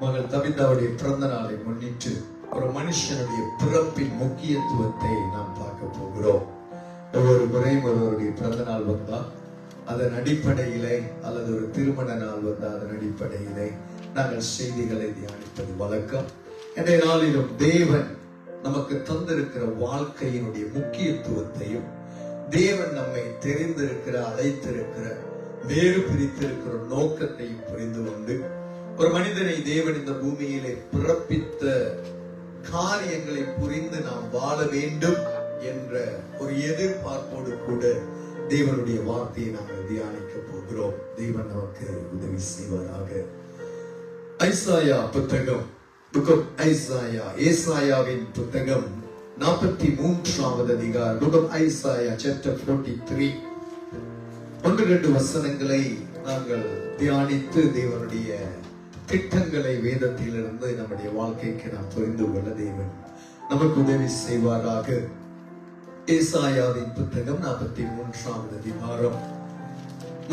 மகள் தபிதாவுடைய பிறந்த நாளை முன்னிட்டு ஒரு மனுஷனுடைய பிறப்பின் முக்கியத்துவத்தை நாம் பார்க்க போகிறோம். ஒவ்வொரு முறையும் ஒருவருடைய பிறந்த நாள் வந்தா அதன் அடிப்படையிலே அல்லது ஒரு திருமண நாள் வந்தா அதன் அடிப்படையிலே நாங்கள் செய்திகளை தியானிப்பது வழக்கம். இன்றைய நாளிலும் தேவன் நமக்கு தந்திருக்கிற வாழ்க்கையினுடைய முக்கியத்துவத்தையும், தேவன் நம்மை தெரிந்திருக்கிற, அழைத்திருக்கிற, வேறு பிரித்திருக்கிற நோக்கத்தையும் புரிந்து கொண்டு ஒரு மனிதனை தேவன் இந்த பூமியிலே பிறப்பித்த காரியங்களை புரிந்து நாம் வாழ வேண்டும் என்ற ஒரு எதிர்பார்ப்போடு கூட தேவனுடைய வார்த்தையை நாங்கள் தியானிக்க போகிறோம். தேவன் நமக்கு உதவி செய்வாராக. ஐசாயா புத்தகம், புக் ஆஃப் ஐசாயா, ஏசாயாவின் புத்தகம் 43வது அதிகாரம், புக் ஆஃப் ஐசாயா chapter 43, 1-2 வசனங்களை நாங்கள் தியானித்து தேவனுடைய திட்டங்களை வேதத்திலிருந்து நம்முடைய வாழ்க்கைக்கு நாம் புரிந்து கொள்ள தேவன் நமக்கு உதவி செய்வாராக. ஏசாயாவின் புத்தகம் 43வது அதிகாரம்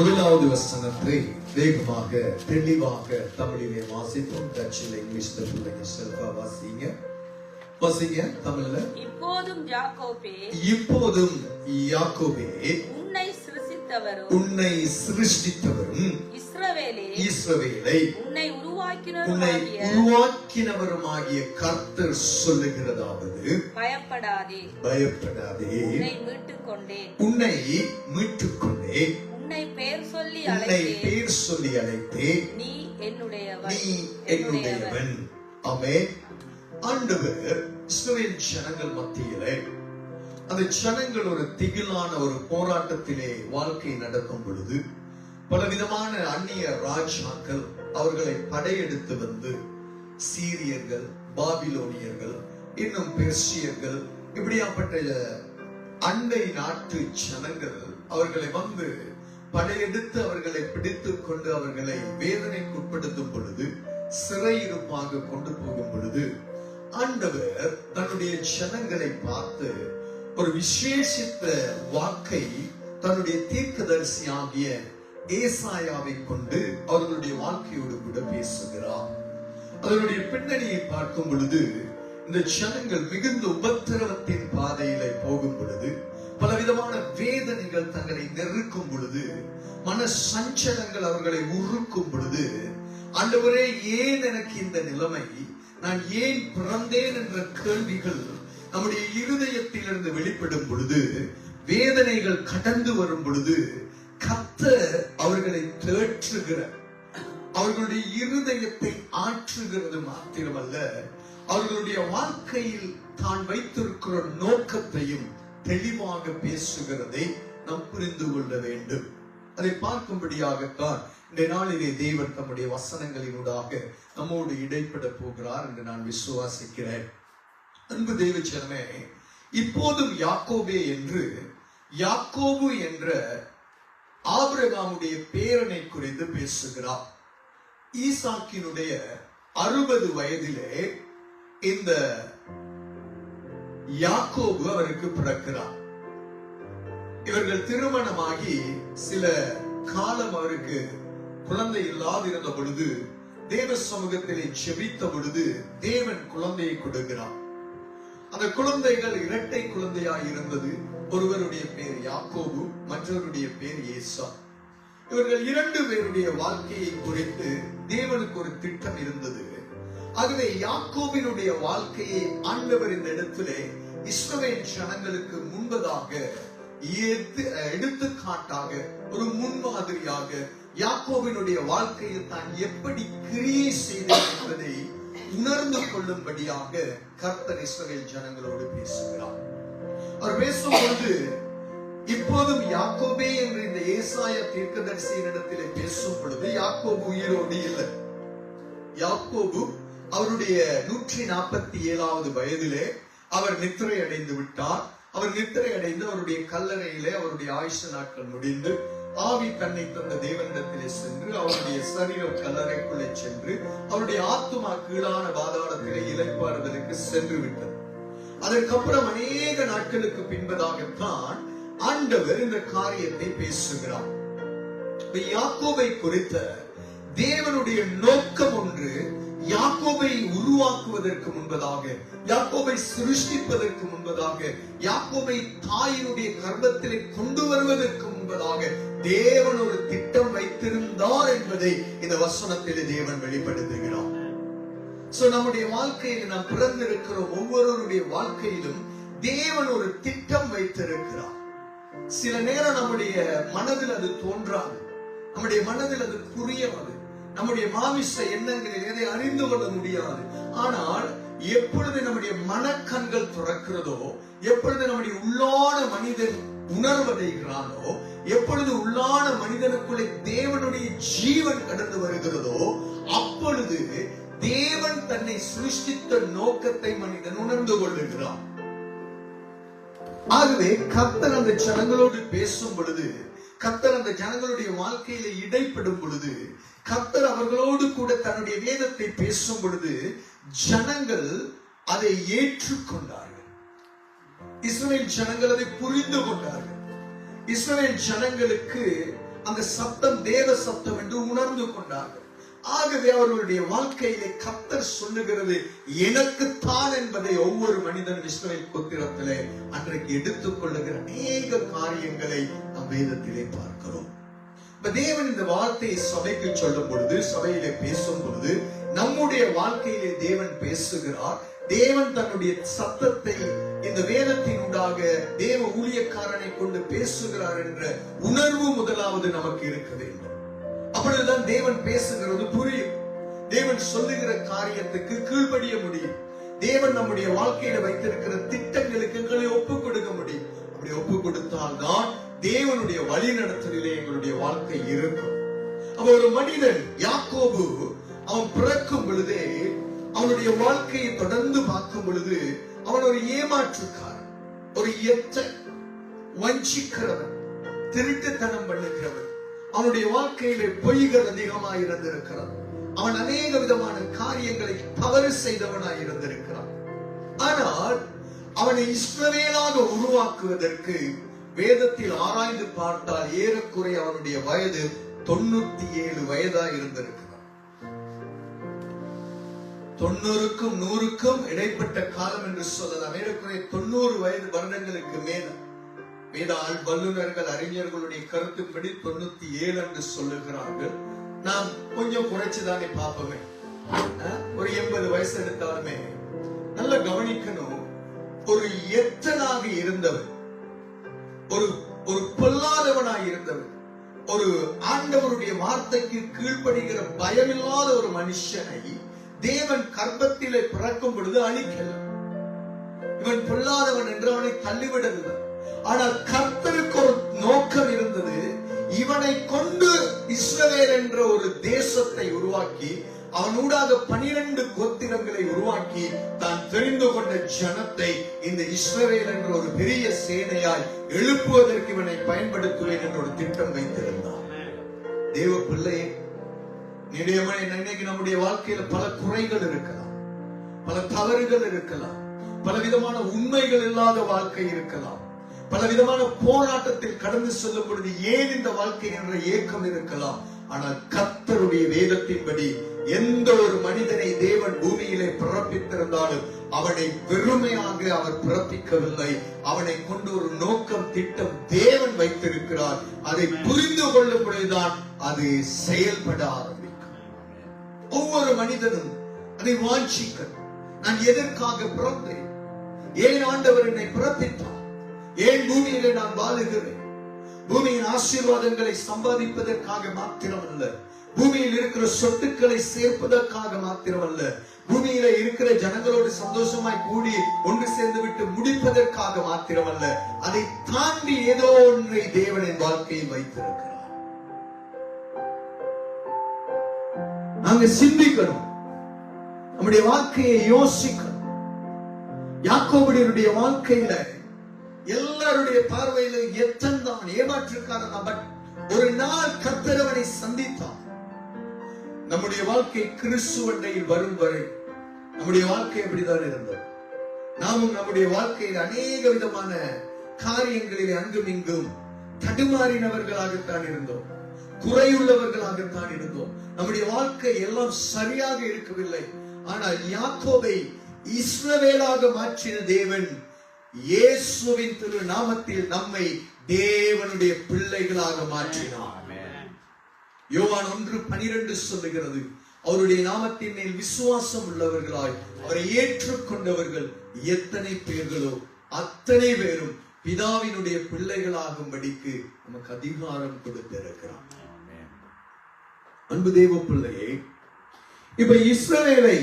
1வது வசனத்தை வேகமாக தெளிவாக தமிழிலே வாசிப்போம். டச்சில் இங்கிலீஷ்ல பிள்ளைங்க செல்வா வாசிங்க. தமிழ்ல. இப்போதும் யாக்கோபே உன்னை சிருஷ்டித்தவரும் இஸ்ரவேலை உன்னை உருவாக்கினவருமாகிய கர்த்தர் சொல்லுகிறதாவது, பயப்படாதே, உன்னை மீட்டுக் கொண்டேன், உன்னை பெயர் சொல்லி அழைத்தேன், நீ என்னுடையவன். ஆமென். ஆண்டவர் இஸ்ரவேல் ஜனங்கள் மத்தியிலே, அந்த ஜனங்கள் ஒரு திகிலான ஒரு போராட்டத்திலே வாழ்க்கை நடக்கும் பொழுது பலவிதமான அந்நிய ராஜாக்கள் அவர்களை படையெடுத்து வந்து, சீரியர்கள், பாபிலோனியர்கள், இன்னும் பெர்சியர்கள், இப்படியாப்பட்ட அண்டை நாட்டு ஜனங்கள் அவர்களை வந்து படையெடுத்து அவர்களை பிடித்துக் கொண்டு அவர்களை வேதனைக்கு உட்படுத்தும் பொழுது, சிறையிருப்பாக கொண்டு போகும் பொழுது, ஆண்டவர் தன்னுடைய ஜனங்களை பார்த்து ஒரு விசேஷித்த வாக்கை தன்னுடைய தீர்க்கதரிசி ஆகிய ஏசாயாவை கொண்டு அவர்களுடைய வாழ்க்கையோடு கூட பேசுகிறார். அதனுடைய பின்னணியை பார்க்கும் பொழுது, இந்த ஜனங்கள் மிகுந்த உபத்திரவத்தின் பாதையில போகும் பொழுது, பலவிதமான வேதனைகள் தங்களை நெருக்கும் பொழுது, மன சஞ்சலங்கள் அவர்களை உருக்கும் பொழுது, ஆண்டவரே ஏன் எனக்கு இந்த நிலைமை, நான் ஏன் பிறந்தேன் என்ற கேள்விகள் நம்முடைய இருதயத்திலிருந்து வெளிப்படும் பொழுது, வேதனைகள் கடந்து வரும் பொழுது, கர்த்தர் அவர்களை தேற்றுகிற, அவர்களுடைய இருதயத்தை ஆற்றுகிறது மாத்திரமல்ல, அவர்களுடைய வாழ்க்கையில் தான் வைத்திருக்கிற நோக்கத்தையும் தெளிவாக பேசுகிறதை நாம் புரிந்து கொள்ள வேண்டும். அதை பார்க்கும்படியாகத்தான் இந்த நாளிலே தேவன் தம்முடைய வசனங்களினூடாக நம்மோடு இடைப்பட போகிறார் என்று நான் விசுவாசிக்கிறேன். அன்பு தேவ ஜனமே, இப்போதும் யாக்கோபே என்று யாக்கோபு என்ற ஆபிரகாமுடைய பேரனை குறித்து பேசுகிறார். ஈசாக்கினுடைய 60 வயதிலே இந்த யாக்கோபு அவருக்கு பிறக்கிறார். இவர்கள் திருமணமாகி சில காலம் அவருக்கு குழந்தை இல்லாதிருந்த பொழுது, தேவ சமூகத்திலே ஜெபித்த பொழுது தேவன் குழந்தையை கொடுக்கிறார். அந்த குழந்தைகள் இரட்டை குழந்தையாய் இருந்தது. ஒருவருடைய பேர் யாக்கோபு, மற்றவருடைய பேர் ஏசா. இவர்கள் 2 பேருடைய வாழ்க்கையை குறித்து தேவனுக்கு ஒரு திட்டம் இருந்தது. ஆகவே யாக்கோபினுடைய வாழ்க்கையை ஆண்டவர் இந்த இடத்திலே இஸ்ரவேல் ஜனங்களுக்கு முன்பதாக எடுத்துக்காட்டாக, ஒரு முன்மாதிரியாக யாக்கோபினுடைய வாழ்க்கையில் தான் எப்படி கிரியை செய்தார் என்பதை உணர்ந்து கொள்ளும்படியாக கர்த்தர் இஸ்ரவேல் ஜனங்களோடு பேசுகிறார். அவர் பேசும்போது, இப்போதும் யாக்கோபே என்று இந்த ஏசாயா தீர்க்கதரிசியின் இடத்திலே பேசும் பொழுது, யாக்கோபு உயிரோடு இல்லை. யாக்கோபு அவருடைய 147வது வயதிலே அவர் நித்திரை அடைந்து விட்டார். அவர் நித்திரை அடைந்து அவருடைய கல்லறையிலே அவருடைய ஆயுஷ நாட்கள் முடிந்து, ஆவி தன்னை தந்த தேவனிடத்திலே சென்று அவருடைய சரீரம் கல்லறைக்குள்ளே சென்று அவருடைய ஆத்துமா கீழான பாதாளத்திலே இளைப்பாறுதலுக்கு சென்று விட்டது. அதற்கப்புறம் அநேக நாட்களுக்கு பின்பதாகத்தான் ஆண்டவர் இந்த காரியத்தை பேசுகிறார். யாக்கோபை குறித்த தேவனுடைய நோக்கம் ஒன்று யாக்கோபை உருவாக்குவதற்கு முன்பதாக, யாக்கோபை சிருஷ்டிப்பதற்கு முன்பதாக, யாக்கோபை தாயினுடைய கர்ப்பத்திலே கொண்டு வருவதற்கு முன்பதாக தேவன் ஒரு திட்டம் வைத்திருந்தார் என்பதை இந்த வசனத்திலே தேவன் வெளிப்படுத்துகிறார். நம்முடைய வாழ்க்கையில் நாம் பிறந்திருக்கிறோம். ஒவ்வொருவருடைய வாழ்க்கையிலும் தேவன் ஒரு திட்டம் வைத்திருக்கிறார். சில நேரம் நம்முடைய மனதில் அது தோன்றாது, நம்முடைய மனதில் அது புரியாது, நம்முடைய மாமிச எண்ணங்களில் எதை அறிந்து கொள்ள முடியாது. ஆனால் எப்பொழுது நம்முடைய மனக்கண்கள் துறக்கிறதோ, எப்பொழுது நம்முடைய உள்ளான மனிதன் உணர்வடைகிறானோ, எப்பொழுது உள்ளான மனிதனுக்குள்ளே தேவனுடைய ஜீவன் கடந்து வருகிறதோ, அப்பொழுது தேவன் தன்னை சிருஷ்டித்த நோக்கத்தை மனிதன் உணர்ந்து கொள்ளுகிறான். ஆகவே கர்த்தர் அந்த ஜனங்களோடு பேசும் பொழுது, கர்த்தர் அந்த ஜனங்களுடைய வாழ்க்கையில இடைப்படும் பொழுது, கர்த்தர் அவர்களோடு கூட தன்னுடைய வேதத்தை பேசும் பொழுது ஜனங்கள் அதை ஏற்றுக்கொண்டார்கள். இஸ்ரவேல் ஜனங்கள் அதை புரிந்து கொண்டார்கள். இஸ்ரவேல் ஜனங்களுக்கு அந்த சத்தம் தேவ சத்தம் என்று உணர்ந்து கொண்டார்கள். ஆகவே அவர்களுடைய வாழ்க்கையிலே கர்த்தர் சொல்லுகிறது எனக்குத்தான் என்பதை ஒவ்வொரு மனிதன் இஸ்ரவேல் கோத்திரத்திலே அன்றைக்கு எடுத்துக் கொள்ளுகிற அநேக காரியங்களை நம் வேதத்திலே பார்க்கிறோம். தேவன் இந்த வார்த்தையை சபைக்கு சொல்லும் பொழுது, சபையிலே பேசும் பொழுது, நம்முடைய வாழ்க்கையிலே தேவன் பேசுகிறார். தேவன் தன்னுடைய சத்தத்தை இந்த வேதத்தினூடாக தேவ ஊழியக்காரனை கொண்டு பேசுகிறார் என்ற உணர்வு முதலாவது நமக்கு இருக்க வேண்டும். அப்பொழுதுதான் தேவன் பேசுகிறது புரியும். தேவன் சொல்லுகிற காரியத்துக்கு கீழ்ப்படிய முடியும். தேவன் நம்முடைய வாழ்க்கையில வைத்திருக்கிற திட்டங்களுக்கு எங்களை ஒப்புக் கொடுக்க முடியும். அப்படி ஒப்புக் கொடுத்தால் தான் தேவனுடைய வழி நடத்தலிலே எங்களுடைய வாழ்க்கை இருக்கும். அப்ப ஒரு மனிதன் யாக்கோபு அவன் பிறக்கும் பொழுதே அவனுடைய வாழ்க்கையை தொடர்ந்து பார்க்கும் பொழுது அவன் ஒரு ஏமாற்றுக்காரன், ஒரு வஞ்சிக்கிறவன், திருட்டுத்தனம் பண்ணுகிறவன். அவனுடைய வாழ்க்கையிலே பொய்கள் அதிகமாக இருந்திருக்கிறான். அவன் அநேக விதமான காரியங்களை தவறு செய்தவனாய் இருந்திருக்கிறான். ஆனால் அவனை இஸ்ரவேலாக உருவாக்குவதற்கு வேதத்தில் ஆராய்ந்து பார்த்தால் ஏறக்குறைய அவனுடைய வயது 97 வயதா இருந்திருக்கிறார். 90க்கும் 100க்கும் இடைப்பட்ட காலம் என்று சொல்லலாம். ஏறக்குறைய 90 வயது வருடங்களுக்கு மேல வேத வல்லுநர்கள் அறிஞர்களுடைய கருத்துப்படி 97 என்று சொல்லுகிறார்கள். நாம் கொஞ்சம் குறைச்சுதானே பார்ப்போமே. ஒரு 80 வயசு எடுத்தாலுமே நல்ல கவனிக்கணும். ஒரு எத்தனாக இருந்தவர், ஒரு பொல்லாதவனாய் இருந்தவர், ஒரு ஆண்டவருடைய வார்த்தைக்கு கீழ்ப்படுகிற பயமில்லாத ஒரு மனுஷனை தேவன் கர்ப்பத்திலே பிறக்கும் பொழுது அழிக்கல. இவன் பொல்லாதவன் என்று அவனை தள்ளிவிடவில்லை. ஆனால் கர்த்தருக்கு ஒரு நோக்கம் இருந்தது. இவனை கொண்டு இஸ்ரவேல் என்ற ஒரு தேசத்தை உருவாக்கி அவனூடாக 12 கோத்திரங்களை உருவாக்கி தான் தெரிந்து கொண்ட ஜனத்தை இந்த இஸ்ரவேல் என்ற ஒரு பெரிய சேனையாய் எழுப்புவதற்கு இவனை பயன்படுத்துவேன் என்ற ஒரு திட்டம் வைத்திருந்தான். தேவ பிள்ளையே, இன்னைக்கு நம்முடைய வாழ்க்கையில பல குறைகள் இருக்கலாம், பல தவறுகள் இருக்கலாம், பல விதமான உண்மைகள் இல்லாத வாழ்க்கை இருக்கலாம், பல விதமான போராட்டத்தில் கடந்து செல்லும் பொழுது ஏன் இந்த வாழ்க்கை என்ற ஏக்கம் இருக்கலாம். ஆனால் கர்த்தருடைய வேதத்தின்படி எந்த ஒரு மனிதனை தேவன் பூமியிலே பிறப்பித்திருந்தாலும் அவனை வெறுமையாக அவர் பிறப்பிக்கவில்லை. அவனை கொண்டு ஒரு நோக்கம், திட்டம் தேவன் வைத்திருக்கிறார். அதை புரிந்து கொள்ளும் பொழுதுதான் அது செயல்பட ஆரம்பிக்கும். ஒவ்வொரு மனிதனும் அதை வாஞ்சிக்கணும். நான் எதற்காக பிறந்தேன்? ஏன் ஆண்டவர் என்னை பிறப்பித்தார்? ஏன் பூமியிலே நான் வாழுகிறேன்? பூமியின் ஆசீர்வாதங்களை சம்பாதிப்பதற்காக மாத்திரமல்ல, பூமியில் இருக்கிற சொத்துக்களை சேர்ப்பதற்காக மாத்திரமல்ல, பூமியில இருக்கிற ஜனங்களோடு சந்தோஷமாய் கூடி ஒன்று சேர்ந்து விட்டு முடிப்பதற்காக மாத்திரமல்ல, அதை தாண்டி ஏதோ ஒன்றை தேவனின் வாழ்க்கையில் வைத்திருக்கிறார். நாங்க சிந்திக்கணும், நம்முடைய வாழ்க்கையை யோசிக்கணும். யாக்கோபுடைய வாழ்க்கையில எல்லாருடைய பார்வையில எத்தன் தான் ஏமாற்றுக்காரன். ஒரு நாள் கர்த்தர் அவனை சந்தித்தான். நம்முடைய வாழ்க்கை கிறிஸ்துவண்டையில் வரும் வரை நம்முடைய வாழ்க்கை எப்படிதான் இருந்தது? நாமும் நம்முடைய வாழ்க்கையில் அநேக விதமான காரியங்களில் அங்கும் இங்கும் தடுமாறினவர்களாகத்தான் இருந்தோம், குறையுள்ளவர்களாகத்தான் இருந்தோம். நம்முடைய வாழ்க்கை எல்லாம் சரியாக இருக்கவில்லை. ஆனால் யாக்கோபை இஸ்ரவேலாக மாற்றின தேவன் இயேசுவின் திரு நாமத்தில் நம்மை தேவனுடைய பிள்ளைகளாக மாற்றினார். யோவான் 1:12 சொல்லுகிறது, அவருடைய நாமத்தின் மேல் விசுவாசம் உள்ளவர்களாய் அவரை ஏற்றுக்கொண்டவர்கள் எத்தனை பேர்களோ அத்தனை பேரும் பிதாவினுடைய பிள்ளைகளாகும்படிக்கு நமக்கு அதிகாரம் கொடுத்திருக்கிறார். அன்பு தேவ பிள்ளையே, இப்ப இஸ்ரவேலை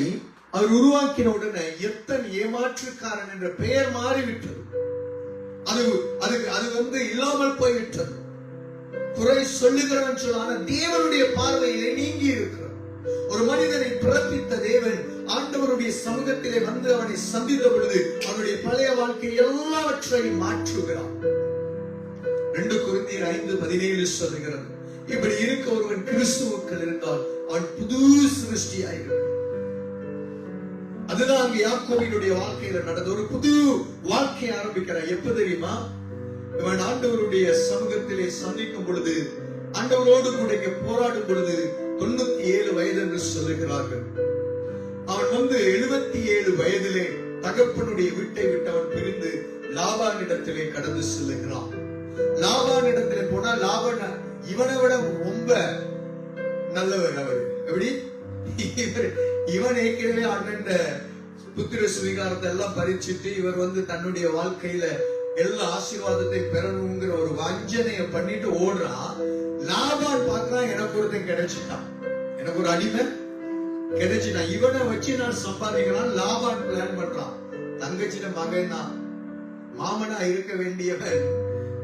அவர் உருவாக்கின உடனே எத்தனை ஏமாற்றுக்காரன் என்ற பெயர் மாறிவிட்டது. அது இல்லாமல் போய்விட்டது. குறை சொல்லுகிறவன் சொல்லான தேவனுடைய பார்வையிலே நீங்கி இருக்கிறார். ஒரு மனிதனை பிறப்பித்த தேவன் ஆண்டவருடைய சமூகத்திலே வந்து அவனை சந்தித்த பொழுது அவனுடைய பழைய வாழ்க்கை எல்லாவற்றையும் மாற்றுகிறான். 2 கொரிந்தியர் 5:17 சொல்லுகிறது, இப்படி இருக்க ஒருவன் கிறிஸ்துவுக்குள் இருந்தால் அவன் புது சிருஷ்டியாயிருக்கிறான். அதுதான் அங்க யாக்கோபினுடைய வாழ்க்கையில நடந்த ஒரு புது வாழ்க்கையை ஆரம்பிக்கிறான். எப்ப தெரியுமா? இவன் ஆண்டவருடைய சமூகத்திலே சந்திக்கும் பொழுது, ஆண்டவரோடு கூட போராடும் பொழுது 97 வயது என்று சொல்லுகிறார்கள். அவன் 77 வயதிலே தகப்பனுடைய வீட்டை விட்டு அவன் பிரிந்து லாபானிடத்திலே கடந்து செல்லுகிறான். லாபானிடத்திலே போனா லாபான் இவனை விட ரொம்ப நல்லவர். அவர் எப்படி? இவன் ஏற்கனவே அண்ணன் புத்திர சுவீகாரத்தை எல்லாம் பறிச்சுட்டு இவர் தன்னுடைய வாழ்க்கையில எல்லா ஆசீர்வாதத்தை பெறணுங்கிற ஒரு வஞ்சனைய பண்ணிட்டு ஓடுறான். லாபான் பார்க்கலாம், எனக்கு ஒருத்தன் கிடைச்சிட்டான், எனக்கு ஒரு அடிமை கிடைச்சிட்டான், இவனை வச்சு நான் சம்பாதிக்கலாம். லாபான் பிளான் பண்றான். தங்கச்சின மகன் தான், மாமனா இருக்க வேண்டியவன்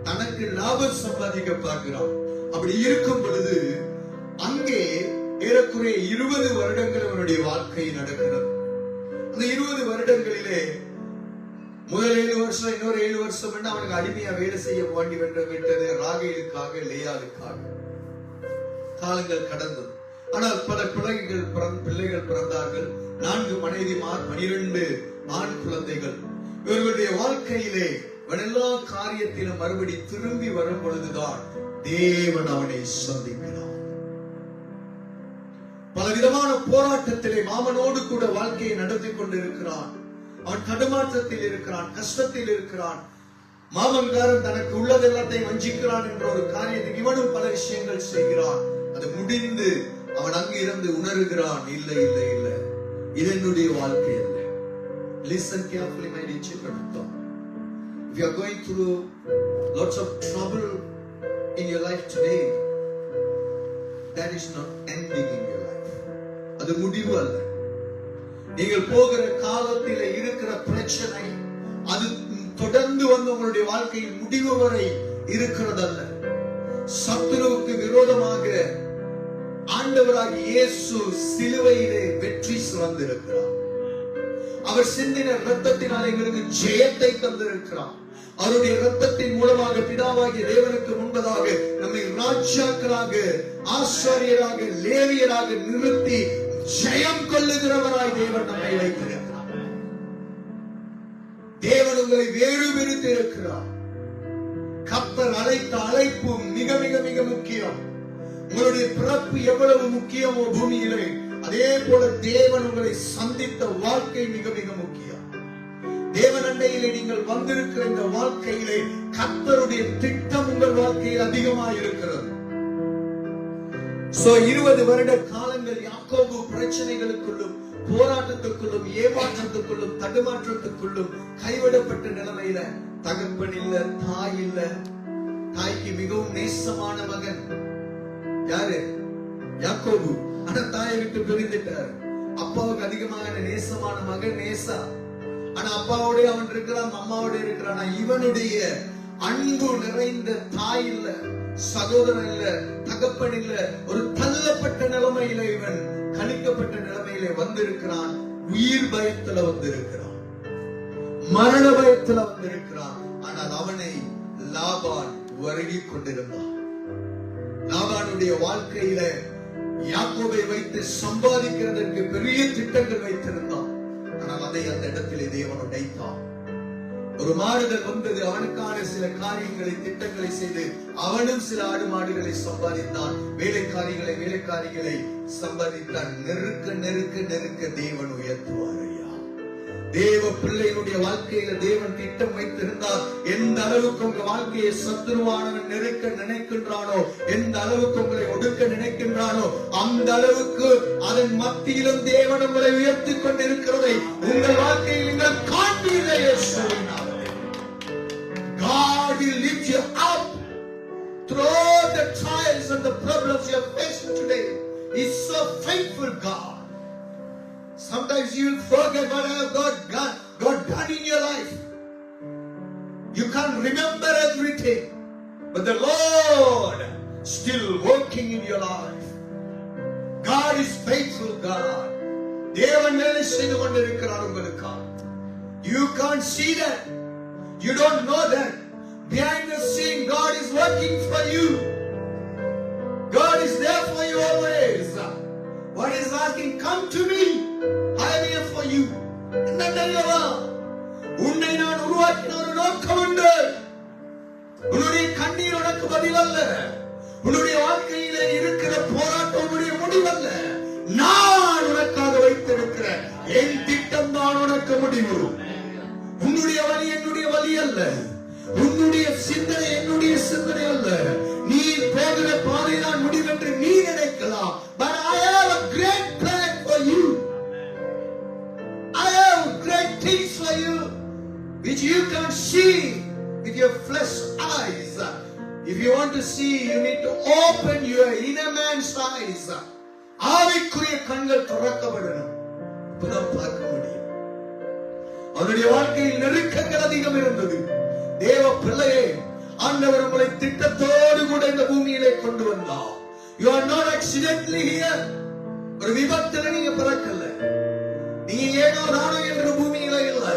தனக்கு லாபம் சம்பாதிக்க பார்க்கிறான். அப்படி இருக்கும் பொழுது அங்கே ஏறக்குறைய 20 வருடங்கள் அவனுடைய வாழ்க்கை நடக்கிறது. அந்த 20 வருடங்களிலே முதல் 7 வருஷம் இன்னொரு 7 வருஷம் அவனுக்கு அடிமையா வேலை செய்ய வேண்டி விட்டது. ராகேலுக்காக, லேயாளுக்காக காலங்கள் கடந்தது. ஆனால் பல பிள்ளைகள் பிறந்தார்கள். 4 மனைவிமார், 12 ஆண் குழந்தைகள். இவர்களுடைய வாழ்க்கையிலே எல்லா காரியத்திலும் மறுபடி திரும்பி வரும் பொழுதுதான் தேவன் அவனை சந்திக்கிறார். பல விதமான போராட்டத்திலே மாமனோடு கூட வாழ்க்கையை நடத்தி கொண்டிருக்கிறான். அவன் தடுமாற்றத்தில் இருக்கிறான், கஷ்டத்தில் இருக்கிறான். மாமன்காரன் தனக்கு உள்ளது எல்லாத்தையும் வஞ்சிக்கிறான் என்ற ஒரு காரியத்துக்கு இவனும் பல விஷயங்கள் செய்கிறான். அது முடிந்து அவன் அங்கிருந்து உணர்கிறான், இல்லை இல்லை இல்லை, இது என்னுடைய வாழ்க்கை அல்ல. Listen carefully, my dear children. If you are going through lots of trouble in your life today, that is not ending in your life. அது முடிவு அல்ல. நீங்கள் போகிற காலத்தில் இருக்கிற பிரச்சனை அது தொடர்ந்து உங்களுடைய வாழ்க்கையில் முடிவு வரை இருக்கிறதல்ல. சத்துருவுக்கு விரோதமாக ஆண்டவராகிய இயேசு சிலுவையிலே வெற்றி சிறந்திருக்கிறார். அவர் சிந்தின இரத்தத்தினால் எங்களுக்கு ஜெயத்தை தந்திருக்கிறார். அவருடைய இரத்தத்தின் மூலமாக பிதாவாகிய தேவனுக்கு முன்பதாக நம்மை ராஜாக்களாக, ஆசாரியராக, லேவியராக நிறுத்தி ஜெயம் கொள்ளுகிறவராய் தேவன் நம்மை வைத்திருக்கிறார். தேவன் உங்களை வேறு விரித்து இருக்கிறார். கர்த்தர் அழைத்த அழைப்பு மிக மிக மிக முக்கியம். உங்களுடைய பிறப்பு எவ்வளவு முக்கியமோ பூமியிலே, அதே போல தேவன் உங்களை சந்தித்த வாழ்க்கை மிக மிக முக்கியம். தேவன் அண்டையிலே நீங்கள் வந்திருக்கிற இந்த வாழ்க்கையிலே கர்த்தருடைய திட்டம் உங்கள் வாழ்க்கையில் அதிகமாக இருக்கிறது. 20 வருட காலங்கள் யாக்கோபு பிரச்சனைகளுக்குள்ளும், போராட்டத்துக்குள்ளும், ஏமாற்றத்துக்குள்ளும், தடுமாற்றத்துக்குள்ளும் கைவிடப்பட்ட நிலைமையில தகப்பன் இல்ல, தாய் இல்ல. தாய்க்கு மிகவும் நேசமான மகன் யாரு? யாக்கோபு. ஆனா தாயை விட்டு பிரிந்துட்டார். அப்பாவுக்கு அதிகமான நேசமான மகன் நேசா. ஆனா அப்பாவோட அவன் இருக்கிறான், அம்மாவோட இருக்கிறான். இவனுடைய அன்பு நிறைந்த தாய் இல்ல, சகோதரன் இல்ல, தகப்பன் இல்ல. ஒரு தள்ளப்பட்ட நிலைமையில இவன் கணிக்கப்பட்ட நிலைமையில வந்திருக்கிறான். உயிர் பயத்துல வந்திருக்கிறான், மரண பயத்துல வந்திருக்கிறான். ஆனால் அவனை லாபான் வருகி கொண்டிருந்தான். லாபானுடைய வாழ்க்கையில யாக்கோபை வைத்து சம்பாதிக்கிறதற்கு பெரிய திட்டங்கள் வைத்திருந்தான். ஆனால் அதை அந்த இடத்திலே தேவன் உடைத்தான். ஒரு மாறுதல் வந்தது. அவனுக்கான சில காரியங்களை, திட்டங்களை செய்து அவனும் சில ஆடு மாடுகளை சம்பாதித்தான். வேலைக்காரிகளை சம்பாதித்தான். நெருக்க தேவன் உயர்த்துவார். தேவ பிள்ளைகளுடைய வாழ்க்கையில தேவன் திட்டம் வைத்திருந்தால் எந்த அளவுக்கு உங்க வாழ்க்கையை சத்துருவானவன் நெருக்க நினைக்கின்றானோ, எந்த அளவுக்கு உங்களை ஒடுக்க நினைக்கின்றானோ, அந்த அளவுக்கு அதன் மத்தியிலும் தேவன் உங்களை உயர்த்தி கொண்டிருக்கிறதை உங்கள் வாழ்க்கையில் நீங்கள் காண்பீர்கள். God will lift you up through all the trials and the problems you are facing today. He is so faithful God. Sometimes you forget what God done in your life. You can't remember everything, but the Lord still working in your life. God is faithful God. தேவன் வேலை செய்து கொண்டிருக்கிறார் உங்களுக்காக. You can't see that. You don't know that. Behind the scene, God is working for you. God is there for you always. What is asking? Come to me. I am here for you. என்ன தெரியுமா? உன்னை நான் உருவாக்கின ஒரு நோக்கம் உண்டு. உன்னுடைய கண்ணீர் உனக்கு பதிலல்ல. உன்னுடைய வாழ்க்கையிலே இருக்கிற போராட்டம் உன்னுடைய முடிவல்ல. நான் உனக்காக வைத்திருக்கிற என் திட்டம் தான் உனக்கு முடிவு. உன்னுடைய வழி என்னுடைய வழி அல்ல. உன்னுடைய சிந்தனை என்னுடைய சிந்தனை அல்ல. நீ போகிற பாதை தான் முடிவென்று நீ நினைக்கலாம். But I have a great plan for you. I have great things for you which you can't see with your flesh eyes. If you want to see, you need to open your inner man's eyes. ஆவிக்குரிய கண்கள் திறக்கப்படணும். அப்பதான் பார்க்க முடியும். அவருடைய வாழ்க்கையில் நெருக்கங்கள் அதிகம் இருந்தது. தேவ பிள்ளையே, ஆண்டவர் உங்களை திட்டத்தோடு கூட இந்த பூமியிலே கொண்டு வந்தார். You are not accidentally here. ஒரு விபத்துல நீங்க பிறக்கல. நீங்க ஏனோ தானோ என்ற பூமியில இல்லை.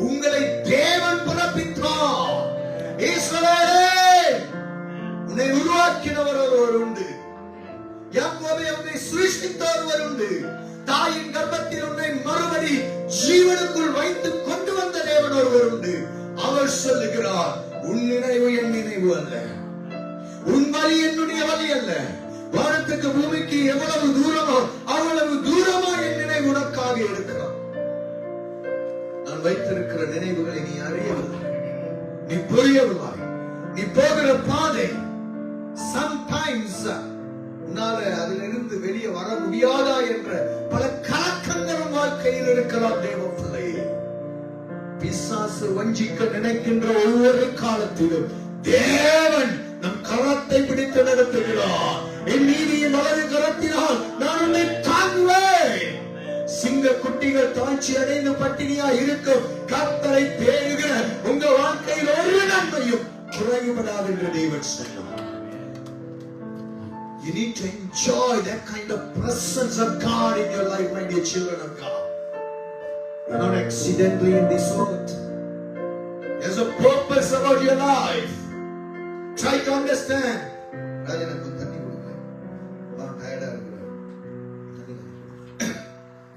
உங்களை தேவன் பிறப்பித்தார். இஸ்ரவேலே, உன்னை உருவாக்கினவர் ஒருவர் உண்டு. யாக்கோபே, உன்னை சிருஷ்டித்தவர் உண்டு. தாயின் கர்ப்பத்தில் உன்னை மறுபடி ஜீவனுக்குள் வைத்து கொண்டு வந்த தேவன் ஒருவர் உண்டு. அவர் சொல்லுகிறார், உன் நினைவு என் நினைவு அல்ல, உன் வழி என்னுடைய வழி அல்ல. வானத்துக்கு பூமிக்கு எவ்வளவு தூரமோ அவ்வளவு தூரமா என் நினைவு உனக்காக இருக்கிறார். நான் வைத்திருக்கிற நினைவுகளை நீ அறியவில்லை, நீ புரியவில்லை. நீ போகிற பாதை சம்டைம்ஸ் உன்னால அதிலிருந்து வெளியே வர முடியாதா என்ற பல கலக்கங்களும் வாழ்க்கையில் இருக்கலாம். தேவ பிள்ளையே, பிசாசு வஞ்சிக்க நினைக்கின்ற ஒவ்வொரு காலத்திலும் தேவன் நம் கரத்தை பிடித்து நடத்துகிறார். என் நீதியின் வலது கரத்தினால் நான் உன்னை தாங்குவேன். சிங்க குட்டிகள் தாழ்ச்சி அடைந்து பட்டினியா இருக்கும் கர்த்தரை தேடுகிற உங்க வாழ்க்கையில் ஒரு நன்மையும் குறைவுபடாது என்று தேவன் சொன்னார். You need to enjoy that kind of presence of God in your life, my dear children of God. You're not accidentally in this earth. There's a purpose about your life. Try to understand.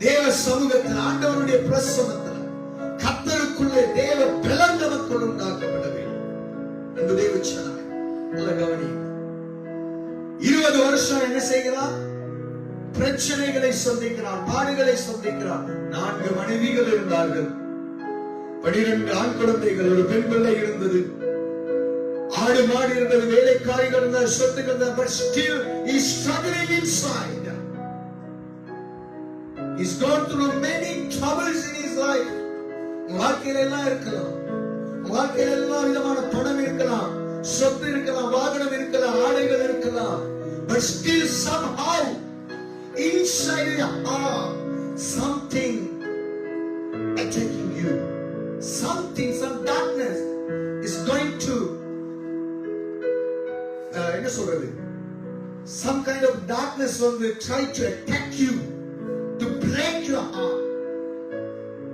தேவ சமூகத்தில் ஆண்டவருடைய பிரசன்னத்தில் கர்த்தருக்குள்ளே தேவ பலன் நமக்குள் உண்டாக்கப்பட வேண்டும் என்று தேவ சொன்னார். நல்ல கவனியுங்கள். 20 வருஷம் என்ன செய்கிறார்? பிரச்சனைகளை சந்திக்கிறார், பாடுகளை சந்திக்கிறார். 4 மனைவிகள் இருந்தார்கள், 12 ஆண் குழந்தைகள், ஒரு பெண் பிள்ளை இருந்தது, ஆடு மாடு இருந்தது, வேலைக்காரிகள் இருந்தார், சொத்துக்கள் இருந்தார். But still he is struggling inside. He's gone through many troubles in his life. வாழ்க்கையில எல்லாம் இருக்கலாம், வாழ்க்கையில எல்லா விதமான பணம் இருக்கலாம், சொத்து இருக்கலாம், வாகனம் இருக்கலாம், ஆடைகள் இருக்கலாம். But still somehow inside your heart something attacking you. Some darkness is going to என்ன சொல்றது, some kind of darkness will try to attack you, to break your heart,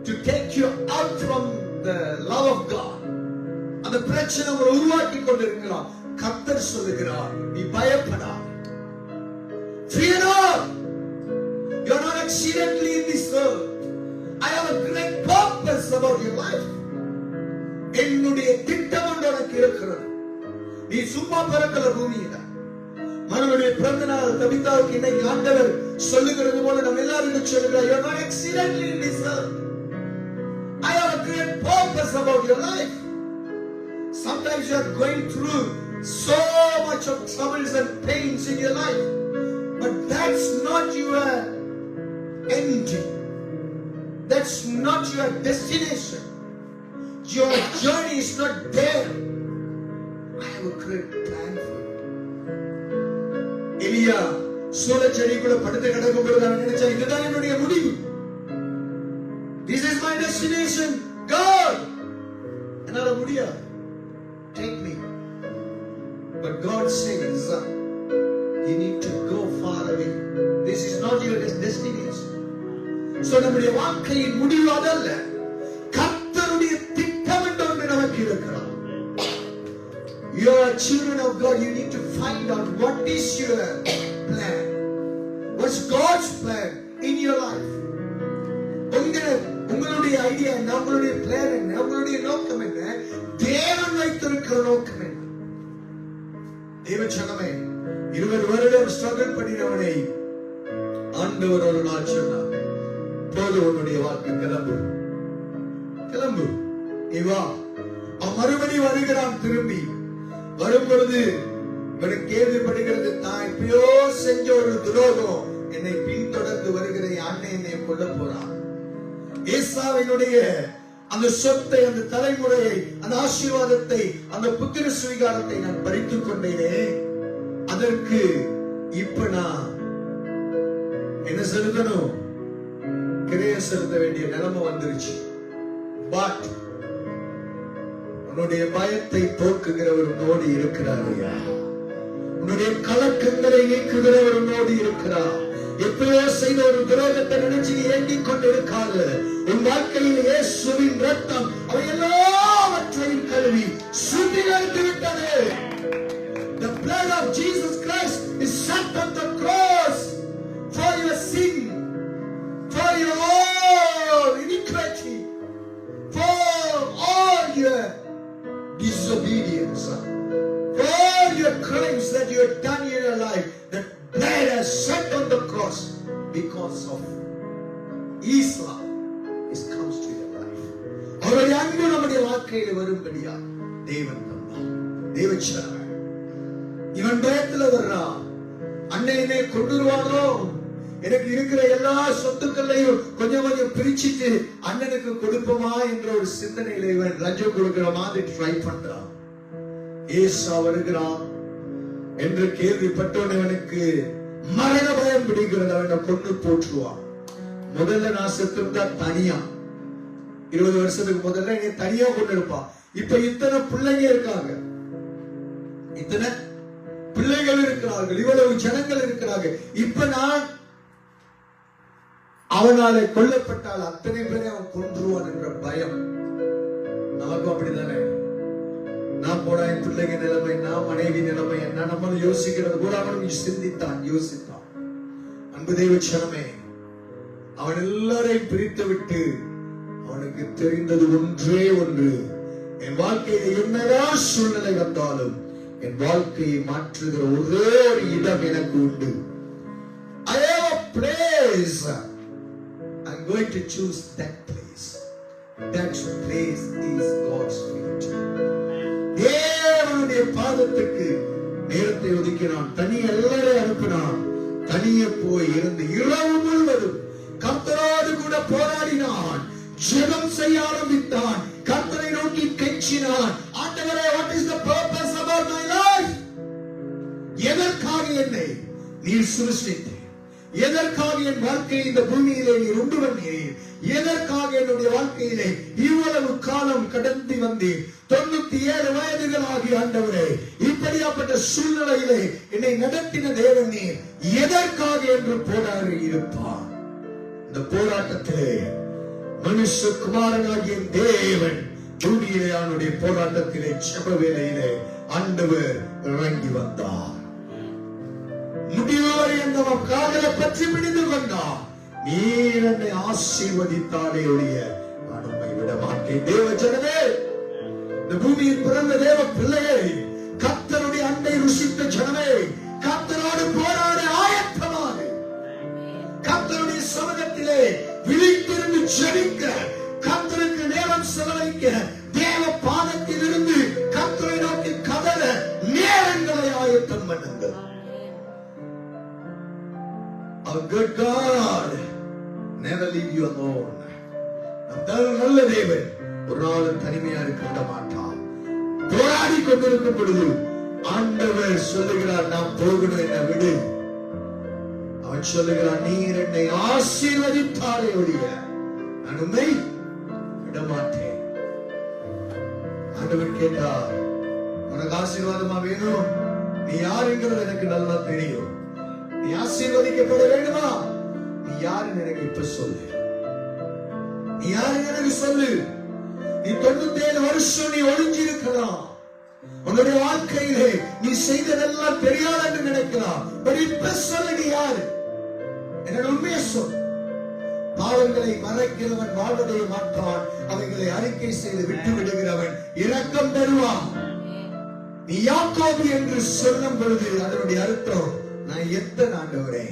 to take you out from the love of God. அந்த பிரச்சனை உருவாக்கி கொண்டிருக்கிறார். கர்த்தர் சொல்லுகிறார், நீ பயப்படாதே. Fear not. You are not accidentally in this world. I have a great purpose about your life. என்னுடைய திட்டம் ஒன்று உனக்கு இருக்கிறது. நீ சும்மா பிறக்கல பூமியில. மனுடைய பிறந்த நாள் தபிதாவுக்கு இன்னைக்கு ஆண்டவர் சொல்லுகிறது போல நம்ம எல்லாரும் சொல்லுகிறோம், you are not accidentally in this earth. I have a great purpose about your life. Sometimes you are going through so much of troubles and pains in your life, but that's not your end. That's not your destination. Your journey is not there. I have a great plan for you. எலியா சூழச்செடிக்குள்ள படுத்து கிடக்கும் பொழுது அவன் நினைச்சா, இதுதான் என்னுடைய முடிவு. This is my destination. God, என்னால முடியாது. Take me. But God says, you need to go far away. This is not your destination. So நம்முடைய வாழ்க்கையின் முடிவு அதல்ல. கர்த்தருடைய திட்டம் என்று ஒன்று நமக்கு இருக்கிறது. You are children of God. You need to find out what is your plan. What's God's plan in your life? உங்களுடைய ஐடியா என்ன, உங்களுடைய பிளான் என்ன, உங்களுடைய நோக்கம் என்ன, தேவன் வைத்திருக்கிற நோக்கம் என்ன? தேவன் சொன்னமே 20 வருடம் ஸ்ட்ரகிள் பண்ணினவனை ஆண்டவர் ஒரு நாள் சொன்னார், போது உன்னுடைய வாழ்க்கை, கிளம்பு கிளம்பு, நீ வா. அவன் மறுபடி வருகிறான். திரும்பி வரும் பொழுது இவனுக்கு கேள்விப்படுகிறது, தான் எப்பயோ செஞ்ச ஒரு துரோகம் என்னை பின்தொடர்ந்து வருகிற அண்ணன் என்னை கொல்ல போறான். ஏசாவினுடைய அந்த சொத்தை, அந்த தலைமுறையை, அந்த ஆசீர்வாதத்தை, அந்த புத்திர சுவீகாரத்தை நான் பறித்துக் கொண்டேனே, அதற்கு இப்ப நான் என்ன செலுத்தணும்? கிரயம் செலுத்த வேண்டிய நிலைமை வந்துருச்சு. பட் உன்னுடைய பயத்தை போக்குகிறவர் உன்னோடு இருக்கிறாரையா? உன்னுடைய கலக்கங்களை நீக்குகிறவர் உன்னோடு இருக்கிறார். எப்பயோ செய்த ஒரு துரோகத்தை நினைச்சு நீ ஏங்கிக் கொண்டிருக்காது. உன் வாழ்க்கையில் இயேசுவின் ரத்தம் அவை எல்லாவற்றையும் கழுவி சுத்திகரித்து விட்டது. The blood of Jesus Christ is shed on the cross for your sin, for your all iniquity, for all your disobedience, for all your crimes that you have done in your life. That blood has shed on the cross because of His love. It comes to your life. அவருடைய அன்பு நம்முடைய வாழ்க்கையில் வரும்படியா தேவன் தந்தார். தேவச்சரவன் இவன் பயத்துல வர்றான், அன்னையனே கொண்டுருவானோ, எனக்கு இருக்கிற எல்லா சொத்துக்களையும் கொஞ்சம் கொஞ்சம் பிரிச்சுட்டு அண்ணனுக்கு கொடுப்போமா என்ற ஒரு சிந்தனையில இவன் லஞ்சம் கொடுக்கிற மாதிரி ட்ரை பண்றான். ஏசா வருகிறான் என்று கேள்விப்பட்டவனுக்கு மரண பயம் பிடிக்கிறது. அவனை கொண்டு போற்றுவான். முதல்ல நான் செத்துருந்தா தனியா, 20 வருஷத்துக்கு முதல்ல நீ தனியா கொண்டு இருப்பான். இப்ப இத்தனை பிள்ளைங்க இருக்காங்க, இத்தனை பிள்ளைகள் இருக்கிறார்கள், இவ்வளவு ஜனங்கள் இருக்கிறார்கள். இப்ப நான் அவனாலே கொல்லப்பட்டால் அத்தனை பேரை அவன் கொன்றுவான் என்ற பயம் நமக்கும் அப்படித்தானே. நான் போனா என் பிள்ளைங்க நிலைமை, நான் மனைவி நிலைமை என்ன, நம்ம யோசிக்கிறது கூட அவன் சிந்தித்தான், யோசித்தான். அன்பு தேவச்சனமே, அவன் எல்லாரையும் பிரித்து விட்டு அவனுக்கு தெரிந்தது ஒன்றே ஒன்று, என் வாழ்க்கையில என்னதான் சூழ்நிலை வந்தாலும் என் வாழ்க்கையை மாற்றுகிற ஒரே ஒரு இடம் எனக்கு உண்டு. I have a place. I'm going to choose that place. That place is God's feet. தேவனுடைய பாதத்துக்கு நேரத்தை ஒதுக்கினான். தனி எல்லாரையும் அனுப்பினான். தனியே போய் இருந்து இரவு முழுவதும் கர்த்தரோடு கூட போராடினான். ஜெபம் செய்ய ஆரம்பித்தான். கர்த்தரை நோக்கி கெஞ்சினான். ஆண்டவரே, what is the purpose about my life? எதற்காக என்னை நீர் சிருஷ்டித்தீர்? எதற்காக என் வாழ்க்கையை இந்த பூமியிலே நீர் உண்டு பண்ணீர்? எதற்காக என்னுடைய வாழ்க்கையிலே இவ்வளவு காலம் கடந்து வந்தீர்? 97 வயதுகள் ஆகிய ஆண்டவரே, இப்படியாப்பட்ட சூழ்நிலையிலே என்னை நடத்தின தேவன் நீர் எதற்காக என்று போராடி இருப்பார். இந்த போராட்டத்திலே மனுஷகுமாரனாகிய தேவன் பூமியிலே அவனுடைய போராட்டத்திலே ஜெப வேளையிலே ஆண்டவர் இறங்கி வந்தார். முடிவு வரை அந்த காதலை பற்றி பிடித்து கொண்டார். நீர் என்னை ஆசீர்வதித்தாலே ஒழிய நான் உம்மை விட மாட்டேன். தேவ ஜனமே, இந்த பூமியில் பிறந்த தேவ பிள்ளையை, கர்த்தருடைய அன்பை ருசித்த ஜனமே, கர்த்தரோடு போராட ஆயத்தமாக, கர்த்தருடைய சமூகத்திலே விழித்திருந்து ஜெபிக்க, கர்த்தருக்கு நேரம் செலவழிக்க, தேவ பாதத்தில் இருந்து கர்த்தரை நோக்கி கதற நேரங்களை ஆயத்தம் பண்ணுங்கள். Our good God never leave you alone. நம் நல்ல தேவன் ஒரு நாளும் தனிமையா இருக்க விட மாட்டான். போராடி கொண்டிருக்கும் பொழுது ஆண்டவர் சொல்லுகிறார், நான் போகணும், என்ன விடு. அவன் சொல்லுகிறான், நீர் என்னை ஆசீர்வதித்தாலே ஒழிய நான் உம்மை விடமாட்டேன். ஆண்டவர் கேட்டார், உனக்கு ஆசீர்வாதமா வேணும்? நீ யாருங்கிறது எனக்கு நல்லா தெரியும். நீ ஆசீர்வதிக்கப்பட வேண்டுமா? நீ யாருன்னு எனக்கு இப்ப சொல்லு. நீ யாருன்னு எனக்கு சொல்லு. நீ 97 வருஷம் நீ ஒளிஞ்சிருக்கலாம். உன்னுடைய வாழ்க்கையிலே நீ செய்ததெல்லாம் தெரியாது என்று நினைக்கலாம். பட் இப்ப சொல்லு, நீ யாரு? என்னோட உண்மையை சொல். பாவங்களை மறைக்கிறவன் வாழ்வடைய மாட்டான், அவைகளை அறிக்கை செய்து விட்டு விடுகிறவன் இரக்கம் பெறுவான். நீ யாக்கோபு என்று சொல்லும் பொழுது அதனுடைய அர்த்தம், நான் எத்தனை ஆண்டவரே,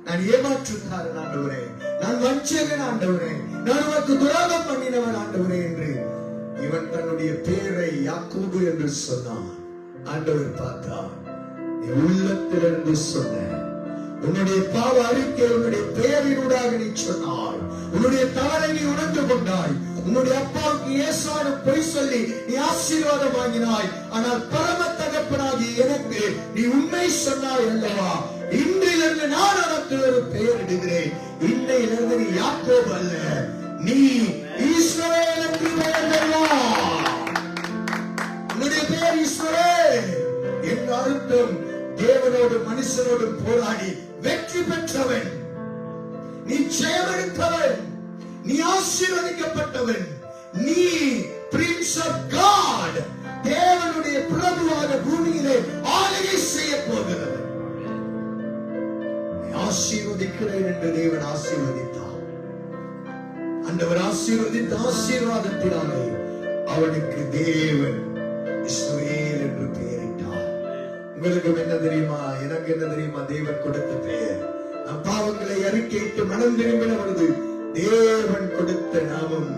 நான் ஏமாற்றுக்காரன் ஆண்டவரே, நான் வஞ்சகன் ஆண்டவரே, நான் உனக்கு துரோகம் பண்ணினவன் ஆண்டவரே என்று இவன் தன்னுடைய பெயரை யாக்கோபு என்று சொன்னான். ஆண்டவர் பார்த்தார், நீ உள்ளத்திலிருந்து சொன்ன உன்னுடைய பாவ அறிக்கை, உன்னுடைய பெயரினூடாக நீ சொன்னாய், உன்னுடைய தவறை நீ உணர்ந்து கொண்டாய், உன்னுடைய அப்பாவுக்கு ஏசான பொய் சொல்லி நீ ஆசீர்வாதம் வாங்கினாய். ஆனால் பரம தகப்பனாகி எனக்கு நீ உண்மை சொன்னாய் அல்லவா? இன்றிலிருந்து நான் உனக்கு ஒரு பெயர் இடுகிறேன். இன்னையிலிருந்து நீ யாக்கோபு அல்ல, நீ இஸ்ரவேல் என்று பெயர் பெறுவாய். உன்னுடைய பெயர் இஸ்ரவேல் என்ற அர்த்தம் தேவனோடு மனுஷனோடு போராடி வெற்றி பெற்றவன், நீ ஜெயமெடுத்தவன், நீ ஆசீர்வதிக்கப்பட்டவன், நீ பிரின்ஸ் ஆஃப் காட், தேவனுடைய பிரபுவாக பூமியிலே ஆளுகை செய்ய போகிறவன். ஆசீர்வதிக்கிறேன் என்று தேவன் ஆசீர்வதித்தார். ஆண்டவர் ஆசீர்வதித்த ஆசீர்வாதத்தினாலே அவனுக்கு தேவன் இஸ்ரவேல் என்று பெயரிட்டார். உங்களுக்கு என்ன தெரியுமா? எனக்கு என்ன தெரியுமா? தேவன் கொடுத்த பெயர். நம் பாவங்களை அறிக்கையிட்டு மனம் திரும்பின பொழுது தேவன் கொடுத்த நாமம்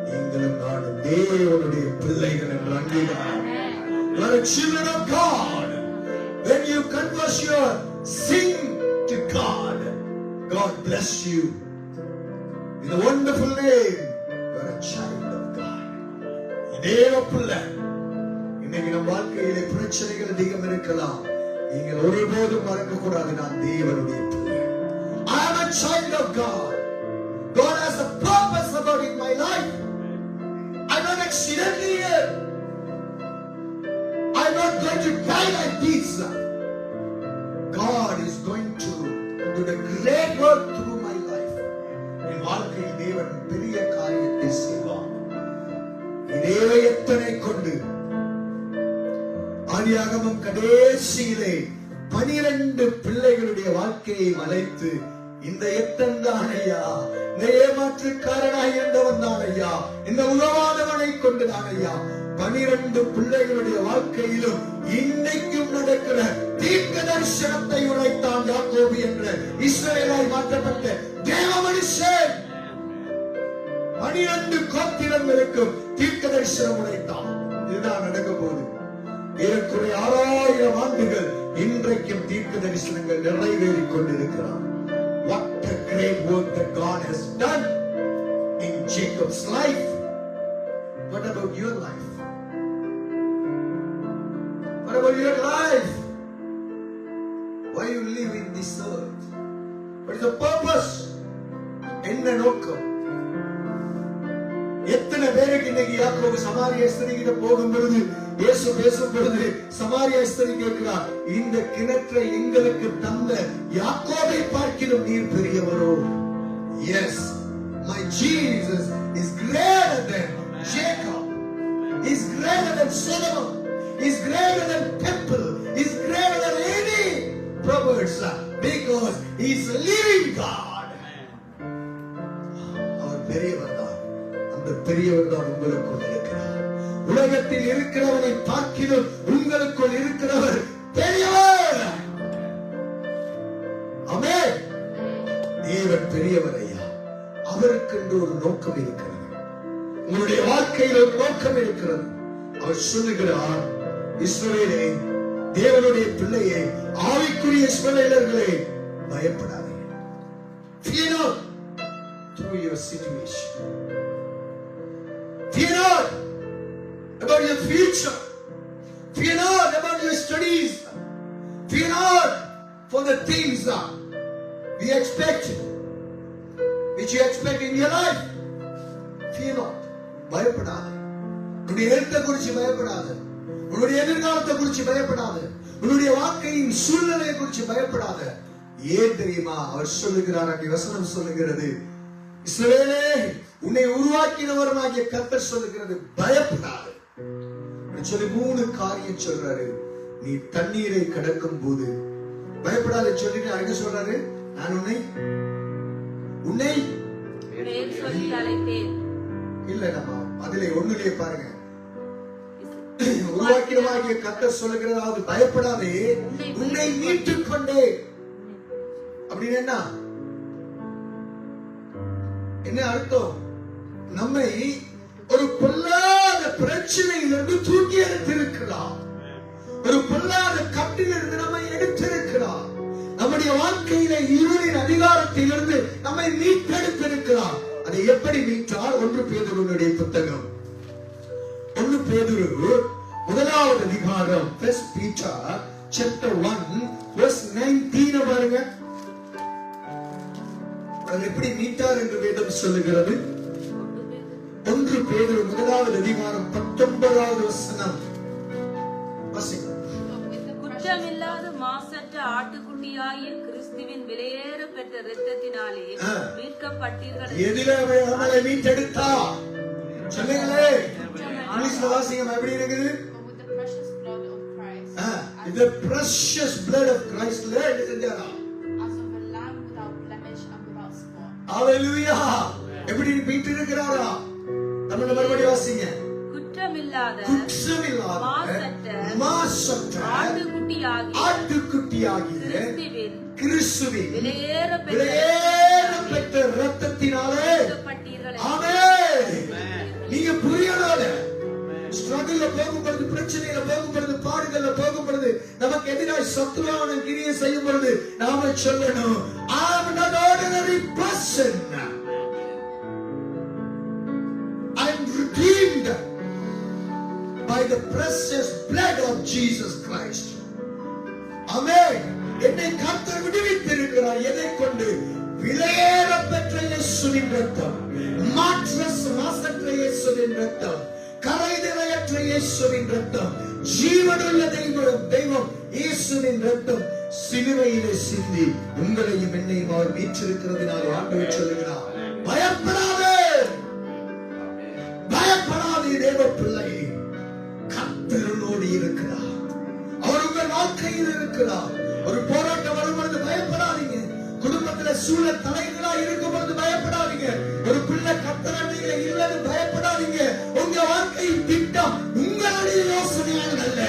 நீங்களும் நானும் தேவனுடைய பிள்ளைகள் என்று அங்கீகாரம். You are a children of God. When you confess your sin to God, God bless you with a wonderful name. You are a child of God. தேவ பிள்ளை. இன்னைக்கு நம் வாழ்க்கையிலே பிரச்சனைகள் அதிகம் இருக்கலாம். நீங்கள் ஒருபோதும் மறக்க கூடாது, நான் தேவனுடைய பிள்ளை. I am a child of God. God has a purpose about in my life. I'm not accidentally here. I'm not going to die like this. God is going to do the great work through my life. என் வாழ்க்கையில் தேவன் பெரிய காரியத்தை செய்வார். இதே எத்தனை கொண்டு ஆதியாகமம் கடைசியிலே 12 பிள்ளைகளுடைய வாழ்க்கையை மலைத்து, இந்த எத்தன் தான் ஐயா, இந்த ஏமாற்றுக்காரனாய் இருந்தவன் தான் ஐயா, இந்த உறவாதவனை கொண்டு தான் ஐயா, 12 பிள்ளைகளுடைய வாழ்க்கையிலும் இன்னைக்கும் நடக்கிற தீர்க்க தரிசனத்தை உரைத்தான் யாக்கோபு என்ற இஸ்ரவேலாய் மாற்றப்பட்ட தேவ மனுஷன். 12 கோத்திரங்களுக்கும் தீர்க்க தரிசனம் உரைத்தான். இதுதான் நடக்க போகுது. ஏறக்குறைய 6000 ஆண்டுகள் இன்றைக்கும் தீர்க்க தரிசனங்கள் நிறைவேறிக் கொண்டிருக்கிறார். What a great work that God has done in Jacob's life. What about your life? What about your life? Why you live in this earth? What is the purpose? என்ன நோக்கம்? எத்தனை பேருக்கு இன்னைக்கு யாக்கோபு சமாரியா ஸ்திரீ கிட்ட போகும் பொழுது, இயேசு பேசும் பொழுது சமாரியா ஸ்திரீ கேட்கிறார், இந்த கிணற்றை எங்களுக்கு தந்த யாக்கோபை பார்க்கிலும் நீர் பெரியவரோ? Yes, my Jesus is greater than Jacob, is greater than Solomon, is greater than temple, is greater than any prophets, because he is a living God. அவர் பெரியவர் தான். அந்த பெரியவர் தான் உங்களுக்குள் இருக்கிறார். உலகத்தில் இருக்கிறவனை பார்க்கிலும் உங்களுக்குள் இருக்கிறவர் பெரியவர். ஆமென். தேவன் பெரியவர் ஐயா. அவருக்கு ஒரு நோக்கம் இருக்கிறது. உங்களுடைய வாழ்க்கையில் ஒரு நோக்கம் இருக்கிறது. அவர் சொல்லுகிறார், இஸ்ரவேலே, தேவனுடைய பிள்ளையே, ஆவிக்குரிய இஸ்ரவேலர்களே, பயப்படாதே. Fear not through your situation. Fear not about your future. Fear not about your studies. Fear not for the things we expect, which you expect in your life. Fear not. பயப்படாத. உன்னுடைய எழுத்தை குறித்து பயப்படாத. உன்னுடைய எதிர்காலத்தை குறித்து பயப்படாத. உன்னுடைய வாழ்க்கையின் சூழ்நிலையை குறித்து பயப்படாத. ஏன் தெரியுமா? அவர் சொல்லுகிறார், அங்கே வசனம் சொல்லுகிறது, இஸ்ரவேலே, உன்னை உருவாக்கினவருமாகிய கர்த்தர் சொல்லுகிறது, பயப்படாத சொல்லி 3 காரியம் சொல்றாரு. நீ தண்ணீரை கடக்கும் போது பயப்படாத சொல்லிட்டு அங்க சொல்றாரு, நான் உன்னை பெயர் சொல்லி அழைத்தேன். இல்ல, நம்ம அதிலே ஒண்ணுலயே பாருங்க, உருவாக்கினவராகிய கர்த்தர் சொல்லுகிறது, பயப்படாதே, உன்னை மீட்டுக் கொண்டே. அப்படின்னு என்ன அர்த்தம்? நம்மை ஒரு பொல்லாத பிரச்சனையிலிருந்து தூக்கி எடுத்திருக்கிறார். ஒரு பொல்லாத கட்டிலிருந்து நம்மை எடுத்திருக்கிறார். நம்முடைய வாழ்க்கையில இருளின் அதிகாரத்திலிருந்து நம்மை மீட்டெடுத்திருக்கிறார். அதை எப்படி மீட்டார்? 1 பேதுருவினுடைய புத்தகம், 1 பேதுரு 1வது அதிகாரம், 1 Peter chapter 1 verse 19 பாருங்க. அது எப்படி மீட்டார் என்று வேதம் சொல்லுகிறது. 1 பேதுரு 1வது அதிகாரம் 19வது வசனம் வாசிங்க. குற்றமில்லாத மாசற்ற ஆட்டுக்குட்டியாகிய கிறிஸ்துவின் விலையேற பெற்ற இரத்தத்தினாலே மீட்கப்பட்டீர்கள். எதிலே அவரை மீட்டெடுத்தா சொல்லுங்களே. இங்கிலீஷ்ல வாசிங்க, எப்படி இருக்குது? The precious blood of Christ. As of a lamb without blemish and without spot. Hallelujah. எப்படி மீட்டெடுக்கிறாரா? தமிழ்ல மறுபடியும் வாசிங்க. குற்றமில்லாத மாசற்ற ஆட்டுக்குட்டியாகிய கிறிஸ்துவின் விலையேற பெற்ற இரத்தத்தினாலே. ஆமென். நீங்க புரியல, ஸ்ட்ரகிள்ல போகும்போது, பிரச்சனையில போகும்போது, பாடுகள்ல போகும்போது, நமக்கு எதிராக சத்துருவான கிரியை செய்யும் பொழுது நாம சொல்லணும், I am not ordinary person. I am redeemed by the precious blood of Jesus Christ. Amen. என்னை கர்த்தர் விடுவித்திருக்கிறார். எதை கொண்டு? விலையேற பெற்ற இயேசுவின் இரத்தம். மாசற்ற இயேசுவின் இரத்தம், கரைதிரையற்ற இயேசுவின் இரத்தம், ஜீவனுள்ள தெய்வம் இயேசுவின் இரத்தம் சிலுவையிலே சிந்தி உங்களையும் என்னையும் அவர் மீட்டிருக்கிறதுனால ஆண்டவர் சொல்லுகிறார், பயப்படாதே, பயப்படாதே தேவ பிள்ளை, கர்த்தரோடு இருக்கிறார். அவர் உங்கள் வாழ்க்கையில் இருக்கிறார். ஒரு போராட்டம் வரும்பொழுது பயப்படாதீங்க. குடும்பத்துல சூழல் தலைகளா இருக்கும் பொழுது பயப்படாதீங்க. ஒரு பிள்ளை கர்த்தரண்டையில இல்லது பயப்படாதீங்க. உங்க வாழ்க்கையின் திட்டம் உங்களுடைய யோசனையானது அல்ல,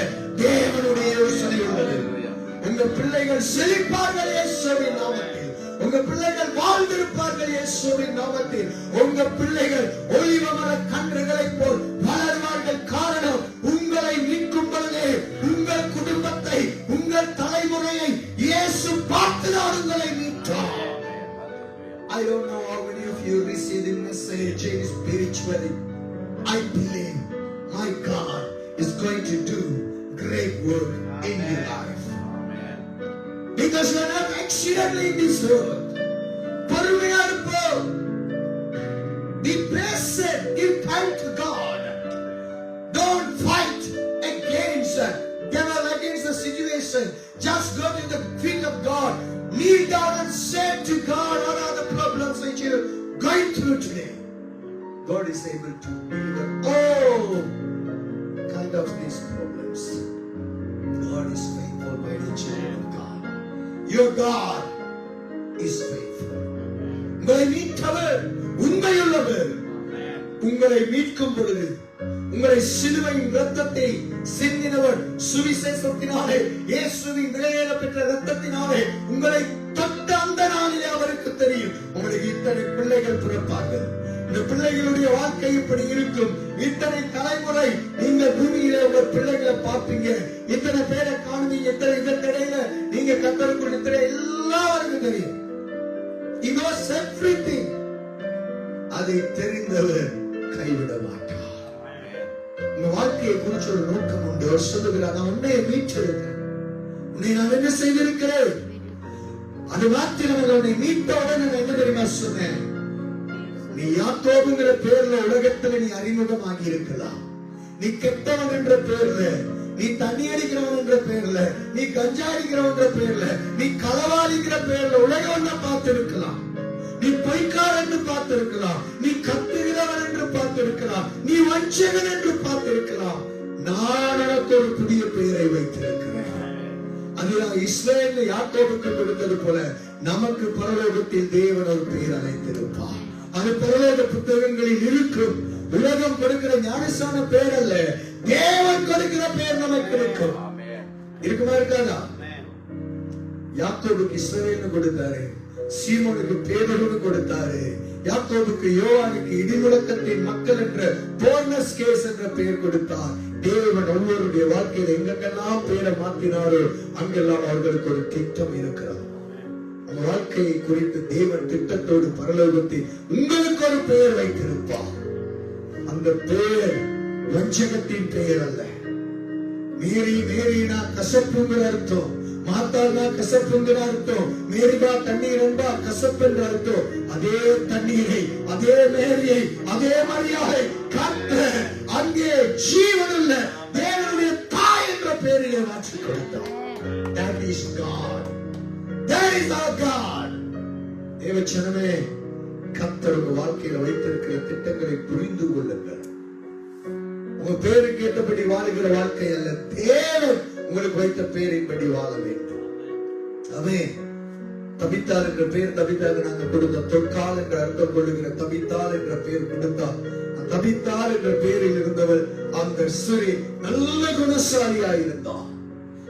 தேவனுடைய யோசனை உள்ளது. உங்க பிள்ளைகள் செழிப்பார்கள் இயேசுவின் நாமத்தில். உங்க பிள்ளைகள் வாழ்ந்திருப்பார்கள் இயேசுவின் நாமத்தில். உங்க பிள்ளைகள் ஒளிவமர கன்றுகளைப் போல் வளர்வார்கள். காரணம், உங்களை மீட்கும் பொழுதே உங்கள் குடும்பத்தை, உங்கள் தலைமுறையை இயேசு பார்த்துதான் உங்களை மீட்டார். I don't know how many of you received the message spiritually. I believe my God is going to do great work in your life. Because you are not accidentally in this world. பொறுமையா இருப்போம். Be patient. Give time to God. Don't fight against the devil, against the situation. Just go to the feet of God. Kneel down and say to God, what are the problems that you're going through today? God is able to deliver all kind of these problems. God is faithful, my dear children of God. Your God is faithful. உங்களை மீட்பவர் உண்மையுள்ளவர். உங்களை மீட்கும் பொழுது உங்களை சிலுவையின் இரத்தத்தை சிந்தினவர் சுவிசேஷத்தினாலே இயேசுவின் விலையேற பெற்ற இரத்தத்தினாலே உங்களை தொட்ட அந்த நாளிலே அவருக்கு தெரியும் உங்களுக்கு இத்தனை பிள்ளைகள் பிறப்பார்கள், இந்த பிள்ளைகளுடைய வாழ்க்கை இப்படி இருக்கும், இத்தனை தலைமுறை நீங்கள் பூமியில உங்க பிள்ளைகளை பார்ப்பீங்க, இத்தனை பேரை காணுவீங்க, இத்தனை இதற்கிடையில நீங்க கத்தருக்குள் இத்தனை எல்லாருக்கும் தெரியும். He knows everything. அதை தெரிந்தவர் கைவிட மாட்டார். உங்க வாழ்க்கையை குறிச்சு ஒரு நோக்கம் உண்டு. அவர் சொல்லுகிறார், நான் உன்னை மீட்டெடுக்கிறேன், உன்னை நான் என்ன செய்திருக்கிறேன். அது மாத்திரமல்ல, உன்னை மீட்டவுடன் நான் என்ன தெரியுமா சொன்னேன், நீ யாக்கோபுங்கிற பேர்ல உலகத்துல நீ அறிமுகமாகி இருக்கலாம், நீ கெட்டவன் என்ற பேர்ல, நீ தண்ணி அடிக்கிறவன் என்ற பேர்ல, நீ கஞ்சா அடிக்கிறவன் என்ற பேர்ல, நீ களவாளிக்கிற பேர்ல உலகம் பார்த்திருக்கலாம், நீ பொய்க்காரன் என்று பார்த்திருக்கலாம், நீ கத்துகிறவன் என்று பார்த்திருக்கலாம், நீ வஞ்சகன் என்று பார்த்திருக்கலாம். நான் எனக்கு ஒரு புதிய பெயரை வைத்திருக்கிறேன். அதுதான் இஸ்ரவேல் யாக்கோபுக்கு கொடுத்தது போல நமக்கு பரலோகத்தில் தேவன் ஒரு பெயர் அழைத்திருப்பார். அது பரலோக புத்தகங்களில் இருக்கும். உலகம் கொடுக்கிற ஞானசான பெயர் அல்ல, தேவன் கொடுக்கிற பெயர் நமக்கு இருக்கும். இருக்குமா இருக்காதா? யாக்கோபுக்கு இஸ்ரவேல்னு கொடுத்தாரு, சீமோனுக்கு பேதுருன்னு கொடுத்தாரு, யாக்கோபுக்கு யோவானுக்கு இடிமுழக்கத்தின் மக்கள் என்ற போனஸ் கேஸ் என்ற பெயர் கொடுத்தார். தேவன் ஒவ்வொருடைய வாழ்க்கையில எங்கெல்லாம் பெயரை மாற்றினாரோ அங்கெல்லாம் அவர்களுக்கு ஒரு திட்டம் இருக்கிறது. அந்த வாழ்க்கையை குறித்து தேவன் திட்டத்தோடு பரலோகத்தில் உங்களுக்கு ஒரு பெயர் வைத்திருப்பார். அந்த பெயர் வஞ்சகத்தின் பெயர் அல்ல. மேரி மேரினா கசப்புங்கிற அர்த்தம், மாத்தானா கசப்புங்கிற அர்த்தம், மேரிபா தண்ணீர் என்பா கசப்பு என்ற அர்த்தம். அதே தண்ணீரை, அதே மேரியை, அதே மரியாதை கர்த்தர் அங்கே ஜீவனுள்ள தேவனுடைய தாய் என்ற பெயரிலே மாற்றிக் கொடுத்தார். That is God. That is our God. தேவச்சனமே, கர்த்தர் உங்க வாழ்க்கையில வைத்திருக்கிற திட்டங்களை புரிந்து கொள்ளுங்கள். உங்க பேருக்கு ஏற்றபடி வாழுகிற வாழ்க்கை அல்ல, தேவன் உங்களுக்கு வைத்த பேரின்படி வாழ வேண்டும். ஆமென். தபித்தாள் என்ற பெயர், தபித்தாக்கு நாங்க கொடுத்த தொற்கால் என்ற அர்த்தம் கொள்ளுகிற தபித்தாள் என்ற பெயர் கொடுத்தார். தபித்தாள் என்ற பெயரில் இருந்தவள் அந்த ஸ்திரீ நல்ல குணசாலியா இருந்தார்.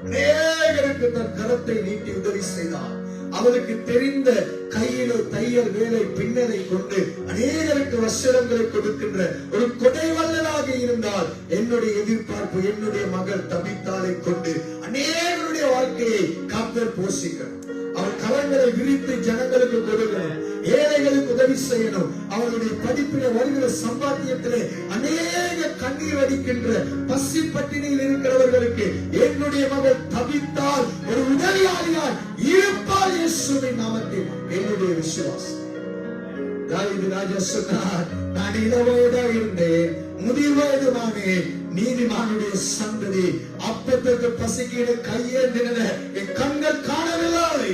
அநேகருக்கு தன் கரத்தை நீட்டி உதவி செய்தார். அவளுக்கு தெரிந்த கையில தையல் வேலை பின்னலை கொண்டு அநேகருக்கு வஸ்திரங்களை கொடுக்கின்ற ஒரு கொடை வல்லலாக இருந்தால், என்னுடைய எதிர்பார்ப்பு என்னுடைய மகள் தபித்தாளை கொண்டு அநேகருடைய வாழ்க்கையை கர்த்தர் போஷிக்கணும். அவள் கரங்களை விரித்து ஜனங்களுக்கு கொடுக்கணும், ஏழைகளுக்கு உதவி செய்யணும். அவர்களுடைய படிப்பில வருகிற சம்பாத்தியத்திலே அநேக கண்ணீர் அடிக்கின்ற பசி பட்டினியில் இருக்கிறவர்களுக்கு என்னுடைய மகள் தபித்தால் ஒரு உதவியாளியால் இருப்பால் இயேசுவின் நாமத்தில் என்னுடைய விசுவாசம். தாவீது ராஜா சொன்னார், நான் இளவயதா இருந்தேன், முதிர் வயதுமானே, நீதிமானுடைய சந்ததி அப்பத்துக்கு பசிக்கிட கையேந்தின என் கண்கள் காணவில்லை.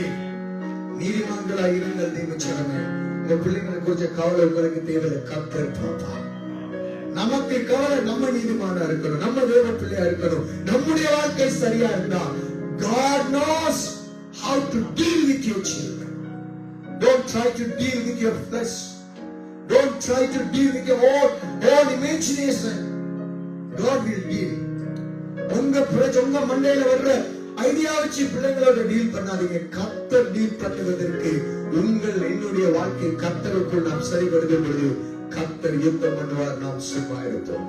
நீதிமான்களா இருங்கள் தேவச்சனமே. உங்க பிள்ளைங்களுக்கு கொஞ்சம் கவலை உங்களுக்கு தேவை, கர்த்தர் பார்ப்பார். நமக்கு கவலை, நம்ம நீதிமானா இருக்கணும், நம்ம தேவ பிள்ளையா இருக்கணும், நம்முடைய வாழ்க்கை சரியா இருந்தா God knows how to deal with your children. Don't try to deal with your flesh. Don't try to deal with your own imagination. God will deal. உங்க மண்டையில வர்ற ஐடியா வச்சு பிள்ளைங்களோட டீல் பண்ணாதீங்க. கர்த்தர் டீல் பண்ணுவதற்கு உங்கள் என்னுடைய வாழ்க்கை கர்த்தருக்குள் நாம் சரிபடுத்தும் பொழுது கர்த்தர் யுத்தம் பண்ணுவார், நாம் சும்மா இருப்போம்.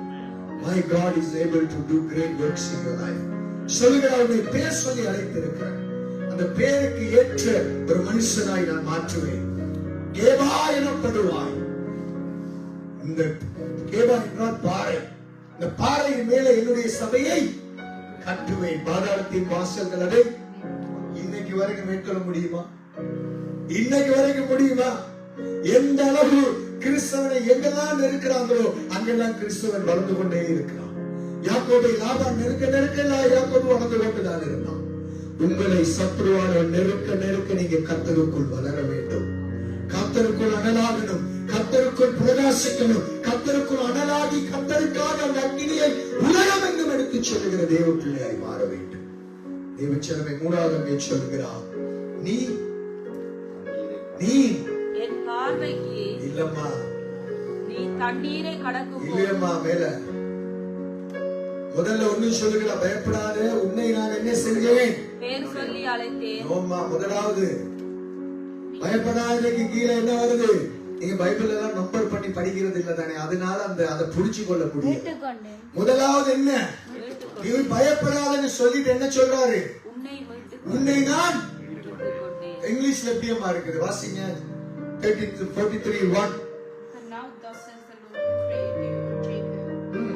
My God is able to do great works in your life. சொல்லுகிறார், உன்னை பேர் சொல்லி அழைத்திருக்கிறேன், அந்த பேருக்கு ஏற்ற ஒரு மனுஷனாய் நான் மாற்றுவேன். கேபா எனப்படுவாய். இந்த கேபா என்றால் பாறை. இந்த பாறையின் மேலே என்னுடைய சபையை கட்டுவேன். பாதாளத்தின் வாசல்கள் அதை இன்னைக்கு வரைக்கும் மேற்கொள்ள முடியுமா? இன்னைக்கு வரைக்கும் முடியுமா? எந்த அளவு கிறிஸ்தவனை எங்கெல்லாம் நெருக்கிறாங்களோ அங்கெல்லாம் கிறிஸ்தவன் வளர்ந்து கொண்டே இருக்கிறான். யாக்கோபை லாபான் நெருக்க யாக்கோபு வளர்ந்து கொண்டுதான் இருந்தான். உங்களை சத்ருவான நெருக்க நீங்க கர்த்தருக்குள் வளர வேண்டும். கர்த்தருக்குள் அனலாகணும், கர்த்தருக்குள் பிரகாசிக்கணும், கர்த்தருக்குள் அனலாகி கர்த்தருக்காக அந்த அக்கினியை உலகம் எங்கும் எடுத்து சொல்லுகிற தேவ பிள்ளையாய் மாற வேண்டும். தேவச்சனமே, மூணாவது சொல்லுகிறார், நீ என் பார்வைக்கு இல்லம்மா, நீ தண்ணீரை கடக்கும் இல்லையம்மா, மேல முதல்ல ஒண்ணும் சொல்லுங்களா, பயப்படாதே, உன்னை நான் என்ன செஞ்சேன், பேர் சொல்லி அழைத்தேன். ஆமா, முதலாவது பயப்படாதேக்கு கீழே என்ன வருது? நீங்க பைபிள் எல்லாம் நம்பர் பண்ணி படிக்கிறது இல்ல தானே, அதனால அதை புடிச்சு கொள்ள முடியும். முதலாவது என்ன, நீ பயப்படாதன்னு சொல்லிட்டு என்ன சொல்றாரு, உன்னை நான் இங்கிலீஷ்ல எப்படியமா இருக்குது, வாசிங்க 43:1. And now thus says the Lord who created you, O Jacob,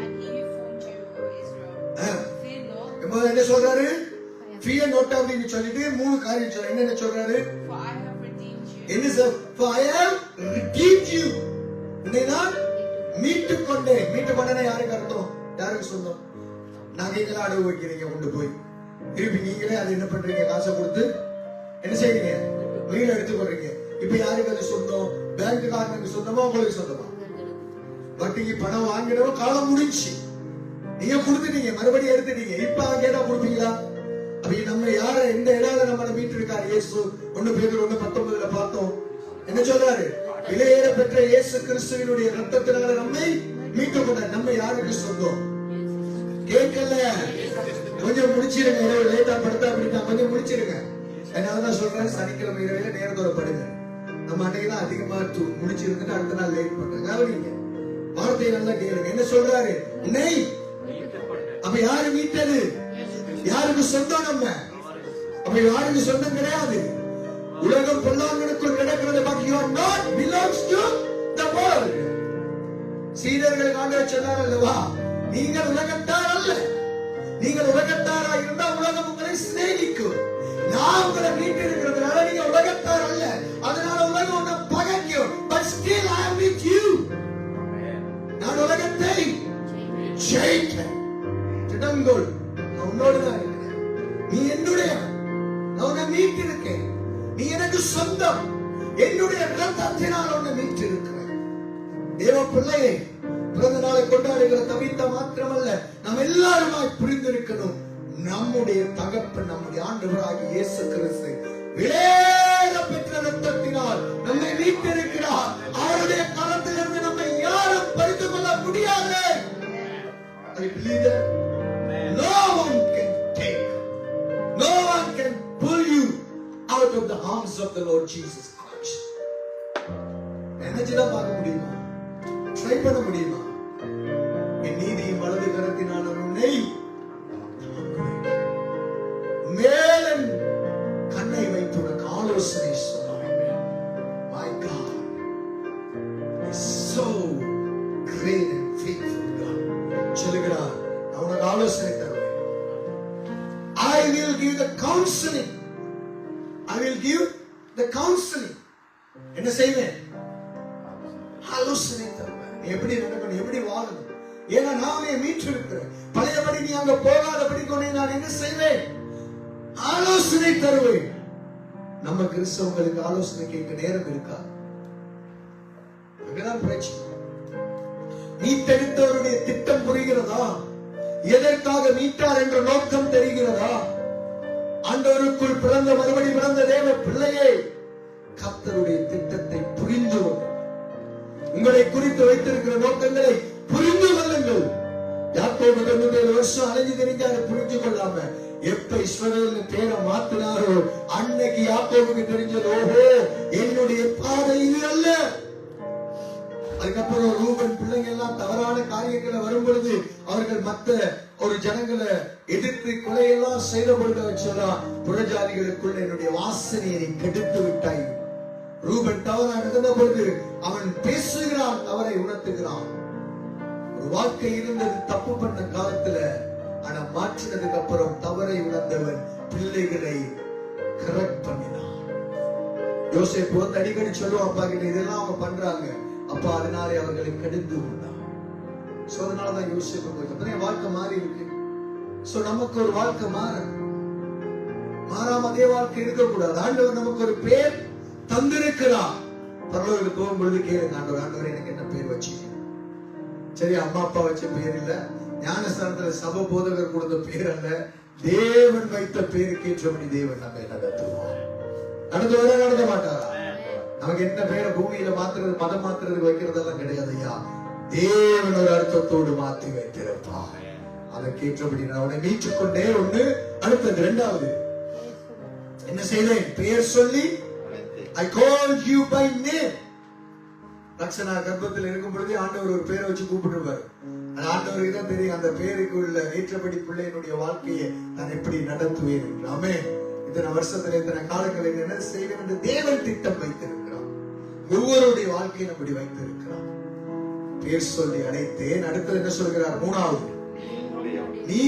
and he who formed you, O Israel. Fear not, என்ன சொல்றாரு, fear not அப்படின்னு சொல்லிட்டு மூணு காரியம் சொல்றாரு. என்ன சொல்றாரு, for I have redeemed you. என்ன sir, for I have redeemed you, உன்னை நான் மீட்டு கொண்டேன். மீட்டு கொண்டேன்னா யாருக்கு அர்த்தம், யாருக்கு சொந்தம், நகைகளை அனுபவிக்கிறீங்க கொண்டு போய் திருப்பி நீங்களே அது என்ன பண்றீங்க, காசை கொடுத்து என்ன செய்றீங்க, மீன் எடுத்துக்கொள்றீங்க. இப்ப யாருக்கு அது சொந்தம், பேங்க்குக்காரனுக்கு சொந்தமா உங்களுக்கு சொந்தமா? வட்டிக்கு பணம் வாங்கினவங்க காலம் முடிஞ்சு, நீங்க கொடுத்துட்டீங்க, மறுபடியும் எடுத்துட்டீங்க, இப்ப அங்கே தான் கொடுப்பீங்களா? அப்ப நம்ம யார எந்த இடால நம்மளை மீட்டு இருக்காரு இயேசு. 1 பேதுரு 1:19 பார்த்தோம். என்ன சொல்றாரு, விலையேற பெற்ற இயேசு கிறிஸ்துவினுடைய ரத்தத்தினால நம்மை மீட்டு கொண்டார். நம்ம யாருக்கு சொந்தம் கேட்கல, கொஞ்சம் முடிச்சிருங்க, இரவு லேட்டா படுத்தா அப்படின்னா கொஞ்சம் முடிச்சிருங்க. அதனாலதான் சொல்றேன், சனிக்கிழமை இரவையில நேரத்தோட படுங்க. நம்ம அன்னைக்குதான் அதிகமா முடிச்சிருந்துட்டு அடுத்த நாள் லேட் பண்றாங்க. கவனிங்க, வார்த்தையை நல்லா கேளுங்க. என்ன சொல்றாரு, உன்னை அப்ப யாரு மீட்டது, யாருக்கு சொந்தம் நம்ம, அப்ப யாருக்கு சொந்தம் கிடையாது. உலகம் பொல்லாங்கனுக்குள் கிடக்கிறது, but you are not belongs to the world. சீடர்கள் ஆண்டவர் சொன்னார் அல்லவா, நீங்கள் உலகத்தார் அல்ல, நீங்கள் உலகத்தாரா இருந்தா உலகம் உங்களை சிநேகிக்கும். நான் உங்களை மீட்டு இருக்கிறதுனால நீங்க உலகத்தார் அல்ல, அதனால உலகம் உன்னை பகைக்கும். But still I am with you. நான் உலகத்தை ஜெயித்தேன். திடங்கொள், நான் உன்னோடு தான் இருக்கிறேன், நீ என்னுடைய, நான் உன்னை மீட்டு இருக்கேன், நீ எனக்கு சொந்தம், என்னுடைய ரத்தத்தினால் உன்னை மீட்டு இருக்கிறேன். தேவ பிள்ளையை பிறந்த நாளை கொண்டாடுகிற தவித்த மாத்திரமல்ல, நாம் எல்லாருமாய் புரிந்திருக்கணும், நம்முடைய தகப்பன் நம்முடைய ஆண்டவராகிய இயேசு கிறிஸ்து விலையேற பெற்ற ரத்தத்தினால் நம்மை மீட்டிருக்கிறார். அவருடைய கரத்திலிருந்து நம்மை யாரும் பறித்து கொள்ள முடியாது. I believe that no one can take, no one can pull you out of the arms of the Lord Jesus Christ. நினைச்சுதான் பார்க்க முடியுமா, ட்ரை பண்ண முடியுமா? என் நீதியின் வலது கரத்தினால் உன்னை மேலும் கண்ணை வைத்து உனக்கு ஆலோசனை சொன்னார். My God is so great and faithful God. சொல்லுகிறார், நான் உனக்கு ஆலோசனை தருவேன். I will give the counseling. I will give the counseling. என்ன செய்வேன், ஆலோசனை தருவேன். எப்படி நடக்கணும், எப்படி வாழணும், ஏன்னா நானே மீட்டு இருக்கிறேன். பழையபடி நீ அங்க போகாதபடி கொண்டே நான் என்ன செய்வேன், ஆலோசனை தருவேன். நம்ம கிறிஸ்தவங்களுக்கு ஆலோசனை கேட்க நேரம் இருக்கா? அங்கதான் பிரச்சனை. மீட்டெடுத்தவருடைய திட்டம் புரிகிறதா, எதற்காக மீட்டார் என்ற நோக்கம் தெரிகிறதா? ஆண்டவருக்குள் பிறந்த மறுபடி பிறந்த தேவ பிள்ளையே, கர்த்தருடைய திட்டத்தை புரிந்து கொண்டு உங்களை குறித்து வைத்திருக்கிற நோக்கங்களை புரிந்து கொள்ளுங்கள். யாக்கோபு 97 வருஷம் அலைஞ்சு தெரிஞ்சாரு, புரிஞ்சு கொள்ளாம எப்ப இஸ்ரவேல் பேரை மாத்தினாரோ அன்னைக்கு யாக்கோபுக்கு தெரிஞ்சது, ஓஹோ என்னுடைய பாதை இது அல்ல. அதுக்கப்புறம் ரூபன் பிள்ளைங்க எல்லாம் தவறான காரியங்களை வரும் பொழுது அவர்கள் மற்ற ஒரு ஜனங்களை எதிர்த்து கொலையெல்லாம் செய்த பொழுது வச்சதா, புறஜாதிகளுக்குள்ள என்னுடைய வாசனையை கெடுத்து விட்டாய். ரூபன் தவறா நடந்த பொழுது அவன் பேசுகிறான், தவறை உணர்த்துகிறான். ஒரு வாழ்க்கை இருந்தது தப்பு பண்ண காலத்துல, ஆனா மாற்றினதுக்கு அப்புறம் தவறை உணர்ந்தவன் பிள்ளைகளை கரெக்ட் பண்ணினான். யோசேப்பு வந்து அடிக்கடி சொல்லுவான் அப்பா கிட்ட, இதெல்லாம் அவங்க பண்றாங்க அப்பா, அதனாலே அவர்களை கெடுத்து விட்டான். சோ அதனாலதான் யோசேப்பு போய் வாழ்க்கை மாறி இருக்கு. சோ நமக்கு ஒரு வாழ்க்கை மாறாம அதே வாழ்க்கை இருக்கக்கூடாது. ஆண்டவர் நமக்கு ஒரு பேர் தந்திருக்கிறார். பரலோகத்துக்கு போகும் பொழுது கேளுங்க, ஆண்டவர் எனக்கு என்ன பேர் வச்சீங்க? சரி, அம்மா அப்பா வச்ச பேர் இல்ல, ஞானஸ்தானத்துல சபை போதகர் கொடுத்த பேர் அல்ல, தேவன் வைத்த பேருக்கு ஏற்றபடி தேவன் நம்மை நடத்துவார். நடத்துவாரா, நடத்த மாட்டாரா? நமக்கு என்ன பேரை பூமியில மாத்துறது, மதம் மாத்துறதுக்கு வைக்கிறதெல்லாம் கிடையாது ஐயா. தேவன் ஒரு அர்த்தத்தோடு மாற்றி வைத்திருப்பார். அதற்கு ஏற்றபடி நான் உன்னை மீட்டுக் கொண்டே. ஒண்ணு. அடுத்தது இரண்டாவது என்ன செய்தேன்? பெயர் சொல்லி I called you by name. Lakshana கர்ப்பத்தில் இருக்கும் பொழுது ஆண்டவர் ஒரு பேரை வச்சு கூப்பிட்டுருப்பாரு. அந்த ஆண்டவருக்கு தான் தெரியும் அந்த பேருக்குள்ள ஏற்றபடி பிள்ளையினுடைய வாழ்க்கையை நான் எப்படி நடத்துவேன். ஆமென். இத்தனை வருஷத்துல இத்தனை காலங்களில் என்ன செய்வேன் என்று தேவன் திட்டம் வைத்திருக்கிறார். ஒவ்வொருடைய வாழ்க்கையை அப்படி வைத்திருக்கிறார். பேர் சொல்லி அழைத்தேன். அடுத்தது என்ன சொல்கிறார்? மூணாவது, நீ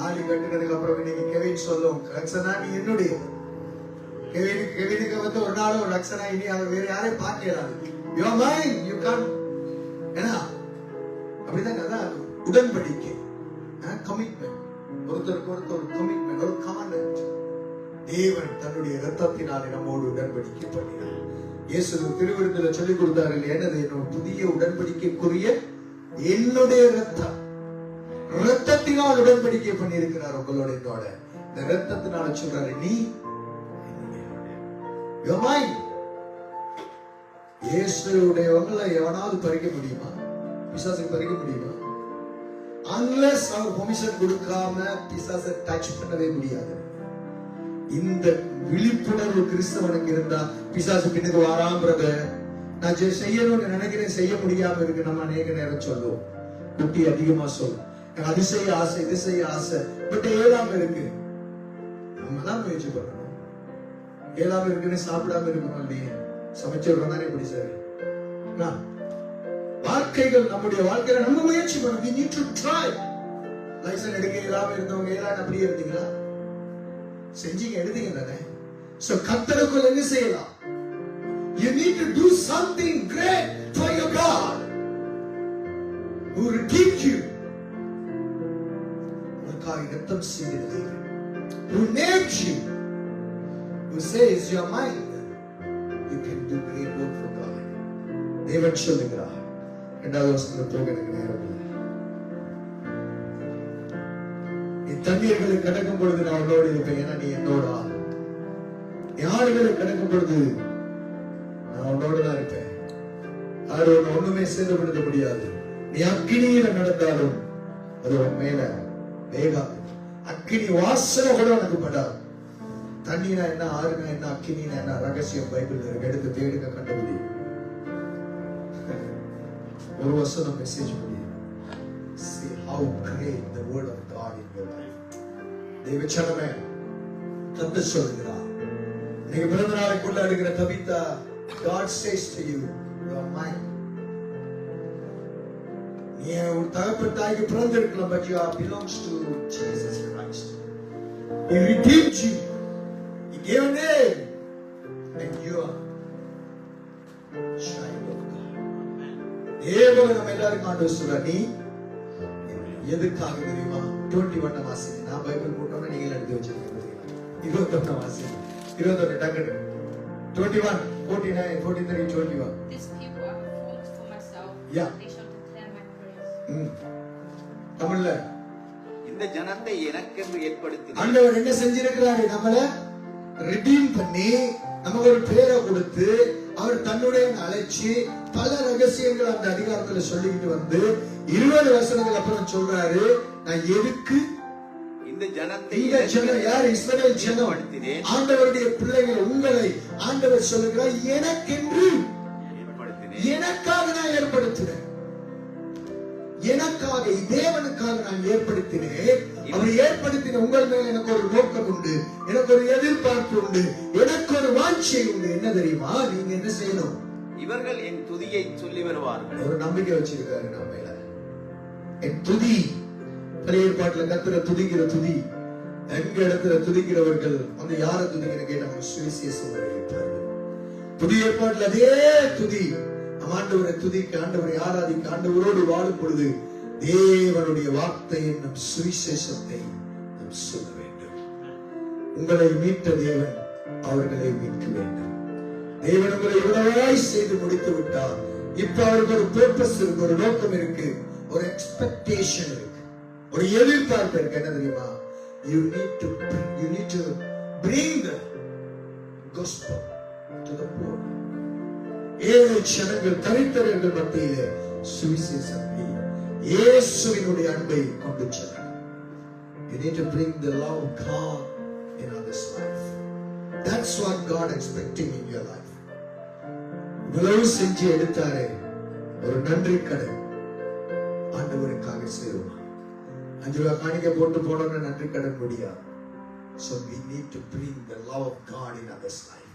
ஆளி கட்டுனதுக்கு அப்புறம் இன்னைக்கு கெவின் சொல்லும், லக்ஷனா நீ என்னுடைய. கெவினுக்கு வந்து ஒரு நாளும் லக்ஷனா இனி அவர் வேற யாரையும் பார்க்க இயலாது. You are mine, you can't. ஏன்னா அப்படிதான் அதான் உடன்படிக்கை, கமிட்மெண்ட், ஒருத்தருக்கு ஒருத்தர் கமிட்மெண்ட், ஒரு கமாண்டன்ட். தேவன் தன்னுடைய இரத்தத்தினாலே நம்மோடு உடன்படிக்கை பண்ணினார். இயேசு திருவிருந்தில சொல்லிக் கொடுத்தாரு, என்னது? என்னோட புதிய உடன்படிக்கைக்குரிய என்னுடைய இரத்தம். இரத்தத்தினால் உடன்படிக்கை பண்ணி இருக்கிறார் உங்களோட. என்னோட இந்த இரத்தத்தினால சொல்றாரு, நீ இயேசுடையவங்களை எவனாவது பறிக்க முடியுமா? பிசாசுக்கு பறிக்க முடியுமா? அன்லெஸ் அவர் பெர்மிஷன் கொடுக்காம பிசாசை டச் பண்ணவே முடியாது. இந்த விழிப்புணர்வு கிறிஸ்தவனுக்கு இருந்தா பிசாசு பின்னுக்கு வாராம்ன்றத நான் செய்யணும்னு நினைக்கிறேன், செய்ய முடியாம இருக்கு. நம்ம அநேக நேரம் சொல்லுவோம், குட்டி அதிகமா சொல்லும், அது செய்ய ஆசை, இது செய்ய ஆசை, பட் ஏழாம இருக்கு. நம்ம தான் முயற்சி பண்ணணும். ஏழாம இருக்குன்னு சாப்பிடாம இருக்கணும் இல்லையே, சமைச்சிடுறோம் தானே இப்படி சரி. வாழ்க்கைகள் நம்முடைய வாழ்க்கையில நம்ம முயற்சி பண்ணணும். We need to try. Licence எடுக்க இயலாம இருந்தவங்க ஏழாம் அப்படியே இருந்தீங்களா? செஞ்சீங்க, எடுத்தீங்க தானே. சோ கர்த்தருக்குள்ள என்ன செய்யலாம்? You need to do something great for your God who redeemed you. உனக்காக இரத்தம் சிந்தினார், who named you, who says you are mine. You can do great work for God. தேவன் சொல்லுகிறார். இரண்டாவது வசனத்துல போக எனக்கு நேரம் இல்லை. நீ தண்ணீர்களை கடக்கும் பொழுது நான் உன்னோடு இருப்பேன், ஏன்னா நீ என்னோட ஆள். யாருகளை கடக்கும் பொழுது நான் உன்னோடு தான் இருப்பேன். யாரும் ஒண்ணுமே சேதப்படுத்த முடியாது. நீ அக்கினியில நடந்தாலும் அது உன் மேல வேகாது. அக்கினி வாசனை கூட உனக்கு படாது. தண்ணீனா என்ன, ஆறுனா என்ன, அக்கினா என்ன, ரகசியம் பைபிள் இருக்கு, எடுத்து தேடுங்க, கண்டுபிடி. ஒரு வசனம் மெசேஜ் முடியும். See how great the word of God in your life. தேவச்சனமே கர்த்தர் சொல்கிறார். நீங்க பிறந்த நாளை கொண்டாடுகிற Kavitha, God says to you, you are mine. நீ ஒரு தகப்பன் தாய்க்கு பிறந்திருக்கலாம், but you are belongs to Jesus Christ. He redeemed you. He gave a name, and you are child of God. ஏவல நம்ம எல்லாருக்கும் ஆண்டவர் சொல்றார், நீ எதுக்காக தெரியுமா? 21 வாசிங்க. நான் பைபிள் போட்டோம்னா நீங்க எடுத்து வச்சிருக்கீங்க. 21 வாசிங்க. 21 Duckett 21 49 43 21. These people are formed for myself. Yeah. They shall declare my praise. தமிழ்ல இந்த ஜனத்தை எனக்கென்று ஏற்படுத்தி ஆண்டவர் என்ன செஞ்சிருக்கிறாரு? நம்மள ரிடீம் பண்ணி நமக்கு ஒரு பேரை கொடுத்து அவர் தன்னுடைய அழைச்சி பல ரகசியங்கள் அந்த அதிகாரத்துல சொல்லிக்கிட்டு வந்து 20 வசனங்கள் அப்புறம் சொல்றாரு, நான் எதுக்கு இந்த ஜனத்தை யார்? இஸ்ரவேல் ஜனம், ஆண்டவருடைய பிள்ளைகள், உங்களை ஆண்டவர் சொல்லுகிறார், எனக்கென்று எனக்காக நான் ஏற்படுத்தினேன். எனக்காக, தேவனுக்காக நான் ஏற்படுத்தினேன். அவர் ஏற்படுத்தின உங்கள் மேல எனக்கு ஒரு நோக்கம் உண்டு, எனக்கு ஒரு எதிர்பார்ப்பு உண்டு, எனக்கு ஒரு வாஞ்சை உண்டு. என்ன தெரியுமா? நீங்க என்ன செய்யணும்? இவர்கள் என் துதியை சொல்லி வருவார்கள். ஒரு நம்பிக்கை வச்சிருக்காரு நம்ம மேல. என் துதி, பழைய ஏற்பாட்டுல கர்த்தரை துதிக்கிற துதி, எங்க இடத்துல துதிக்கிறவர்கள் வந்து யார துதிக்கிற கேட்டாங்க? சுவிசேஷம் இருப்பார்கள். புதிய ஏற்பாட்டுல அதே துதி, ஆண்டவரை துதிக்க, ஆண்டவரை ஆராதிக்க, ஆண்டவரோடு வாழும் பொழுது தேவனுடைய வார்த்தை என்னும் சுவிசேஷத்தை நாம் சொல்ல வேண்டும். உங்களை மீட்ட தேவன் அவர்களை மீட்க வேண்டும். தேவன் உங்களை இவ்வளவாய் செய்து முடித்து விட்டார். இப்ப அவருக்கு ஒரு பர்பஸ் இருக்கு, ஒரு நோக்கம் இருக்கு, ஒரு எக்ஸ்பெக்டேஷன் இருக்கு, ஒரு எதிர்பார்ப்பு இருக்கு. என்ன தெரியுமா? You need to bring the gospel to the poor. ஏழை ஜனங்கள், தரித்திரர்கள் மத்தியிலே சுவிசேஷத்தை இயேசுவினுடைய அன்பை கொண்டு செல்ல. You need to bring the love of God in others' life. That's what God expecting in your life. இவ்வளவு செஞ்சு எடுத்தாரே, ஒரு நன்றி கடன் ஆண்டவருக்காக செய்வோம். 5 ரூபாய் காணிக்கை போட்டு போனோம்னா நன்றி கடன் முடியாது. So we need to bring the love of God in others' life.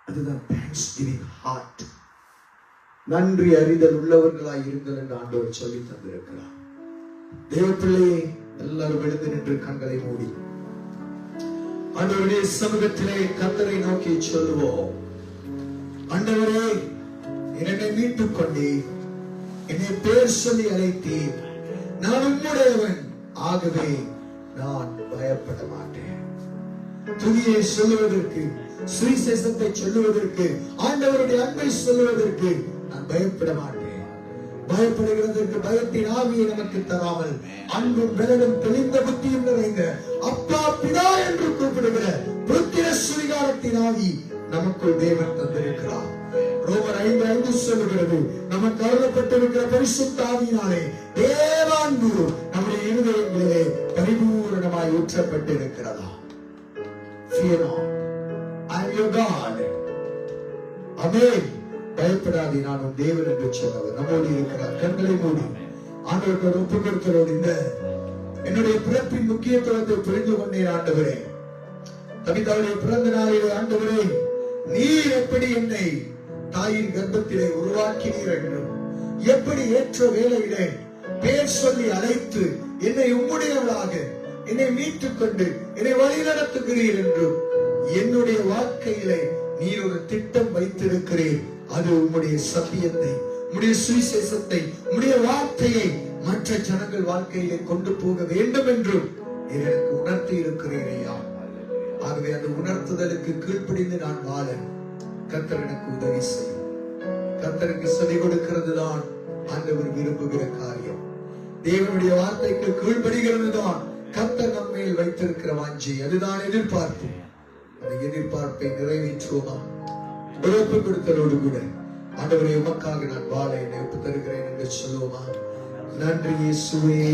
அதுதான் thanksgiving heart. நன்றி அறிதல் உள்ளவர்களாய் இருங்கள் என்று ஆண்டவர் சொல்லி தந்திருக்கிறார். தேவப்பிள்ளையே, எல்லாரும் எழுந்து நின்று கண்களை மூடி ஆண்டவருடைய சமூகத்திலே கர்த்தரை நோக்கி சொல்லுவோம். ஆண்டவரே, என்னை மீட்டுக் கொண்டீர், என்னை பேர் சொல்லி அழைத்தீர், நான் உம்முடையவன், ஆகவே நான் பயப்பட மாட்டேன். துதியை சொல்லுவதற்கு, சுவிசேஷத்தை சொல்லுவதற்கு, ஆண்டவருடைய அன்பை சொல்லுவதற்கு நான் பயப்பட மாட்டேன். பயப்படுகிறதற்கு பயத்தின் ஆவியை நமக்கு தராமல் அன்பும் பலனும் தெளிந்த புத்தியும் நிறைந்த அப்பா பிதா என்று கூப்பிடுகிற புத்திர சுவிகாரத்தின் ஆவி நமக்குள் தேவன் தந்திருக்கிறார். ரோமர் 5:5 சொல்லுகிறது, நமக்கு அருளப்பட்டிருக்கிற பரிசுத்த ஆவியினாலே தேவ அன்பு நம்முடைய இருதயங்களிலே பரிபூரணமாய் ஊற்றப்பட்டிருக்கிறதா. Fear not, I am your God. Amen. பயப்படாதே, நான் உன் தேவன் என்று சொன்னவர் நம்மோடு இருக்கிறார். கண்களை மூடி ஆண்டவருக்கு ஒப்பு கொடுக்கிறோடு இந்த என்னுடைய பிறப்பின் முக்கியத்துவத்தை புரிந்து கொண்டேன். ஆண்டவரே, கவிதாவுடைய பிறந்த நாளிலே ஆண்டவரே, நீர் எப்படி என்னை தாயின் கர்ப்பத்திலே உருவாக்கினீர் என்றும், எப்படி ஏற்ற வேளையிலே பேர் சொல்லி அழைத்து என்னை உம்முடையவளாக என்னை மீட்டுக் கொண்டு என்னை வழி நடத்துகிறீர் என்றும், என்னுடைய வாழ்க்கையிலே நீர் ஒரு திட்டம் வைத்திருக்கிறீர். அது உம்முடைய சத்தியத்தை, உம்முடைய சுவிசேஷத்தை, உம்முடைய வார்த்தையை மற்ற ஜனங்கள் வாழ்க்கையிலே கொண்டு போக வேண்டும் என்றும் எனக்கு உணர்த்தி இருக்கிறீரையா. ஆகவே அந்த உணர்த்துதலுக்கு கீழ்ப்படிந்து நான் வாழ கர்த்தர் எனக்கு உதவி செய்யும். கர்த்தருக்கு செவி கொடுக்கிறது தான் ஆண்டவர் விரும்புகிற காரியம். தேவனுடைய வார்த்தைக்கு கீழ்ப்படிகிறது தான் கர்த்தர் நம்மேல் வைத்திருக்கிற வாஞ்சை. அதுதான் எதிர்பார்ப்பு. அந்த எதிர்பார்ப்பை நிறைவேற்றுவோமா? ஒப்பு கொடுத்தலோடு கூட ஆண்டவரே, உமக்காக நான் வாழ என்னை ஒப்பு தருகிறேன் என்று சொல்லுவோமா? நன்றி இயேசுவே,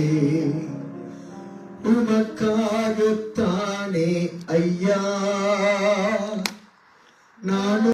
உமக்காகத்தானே ஐயா நான்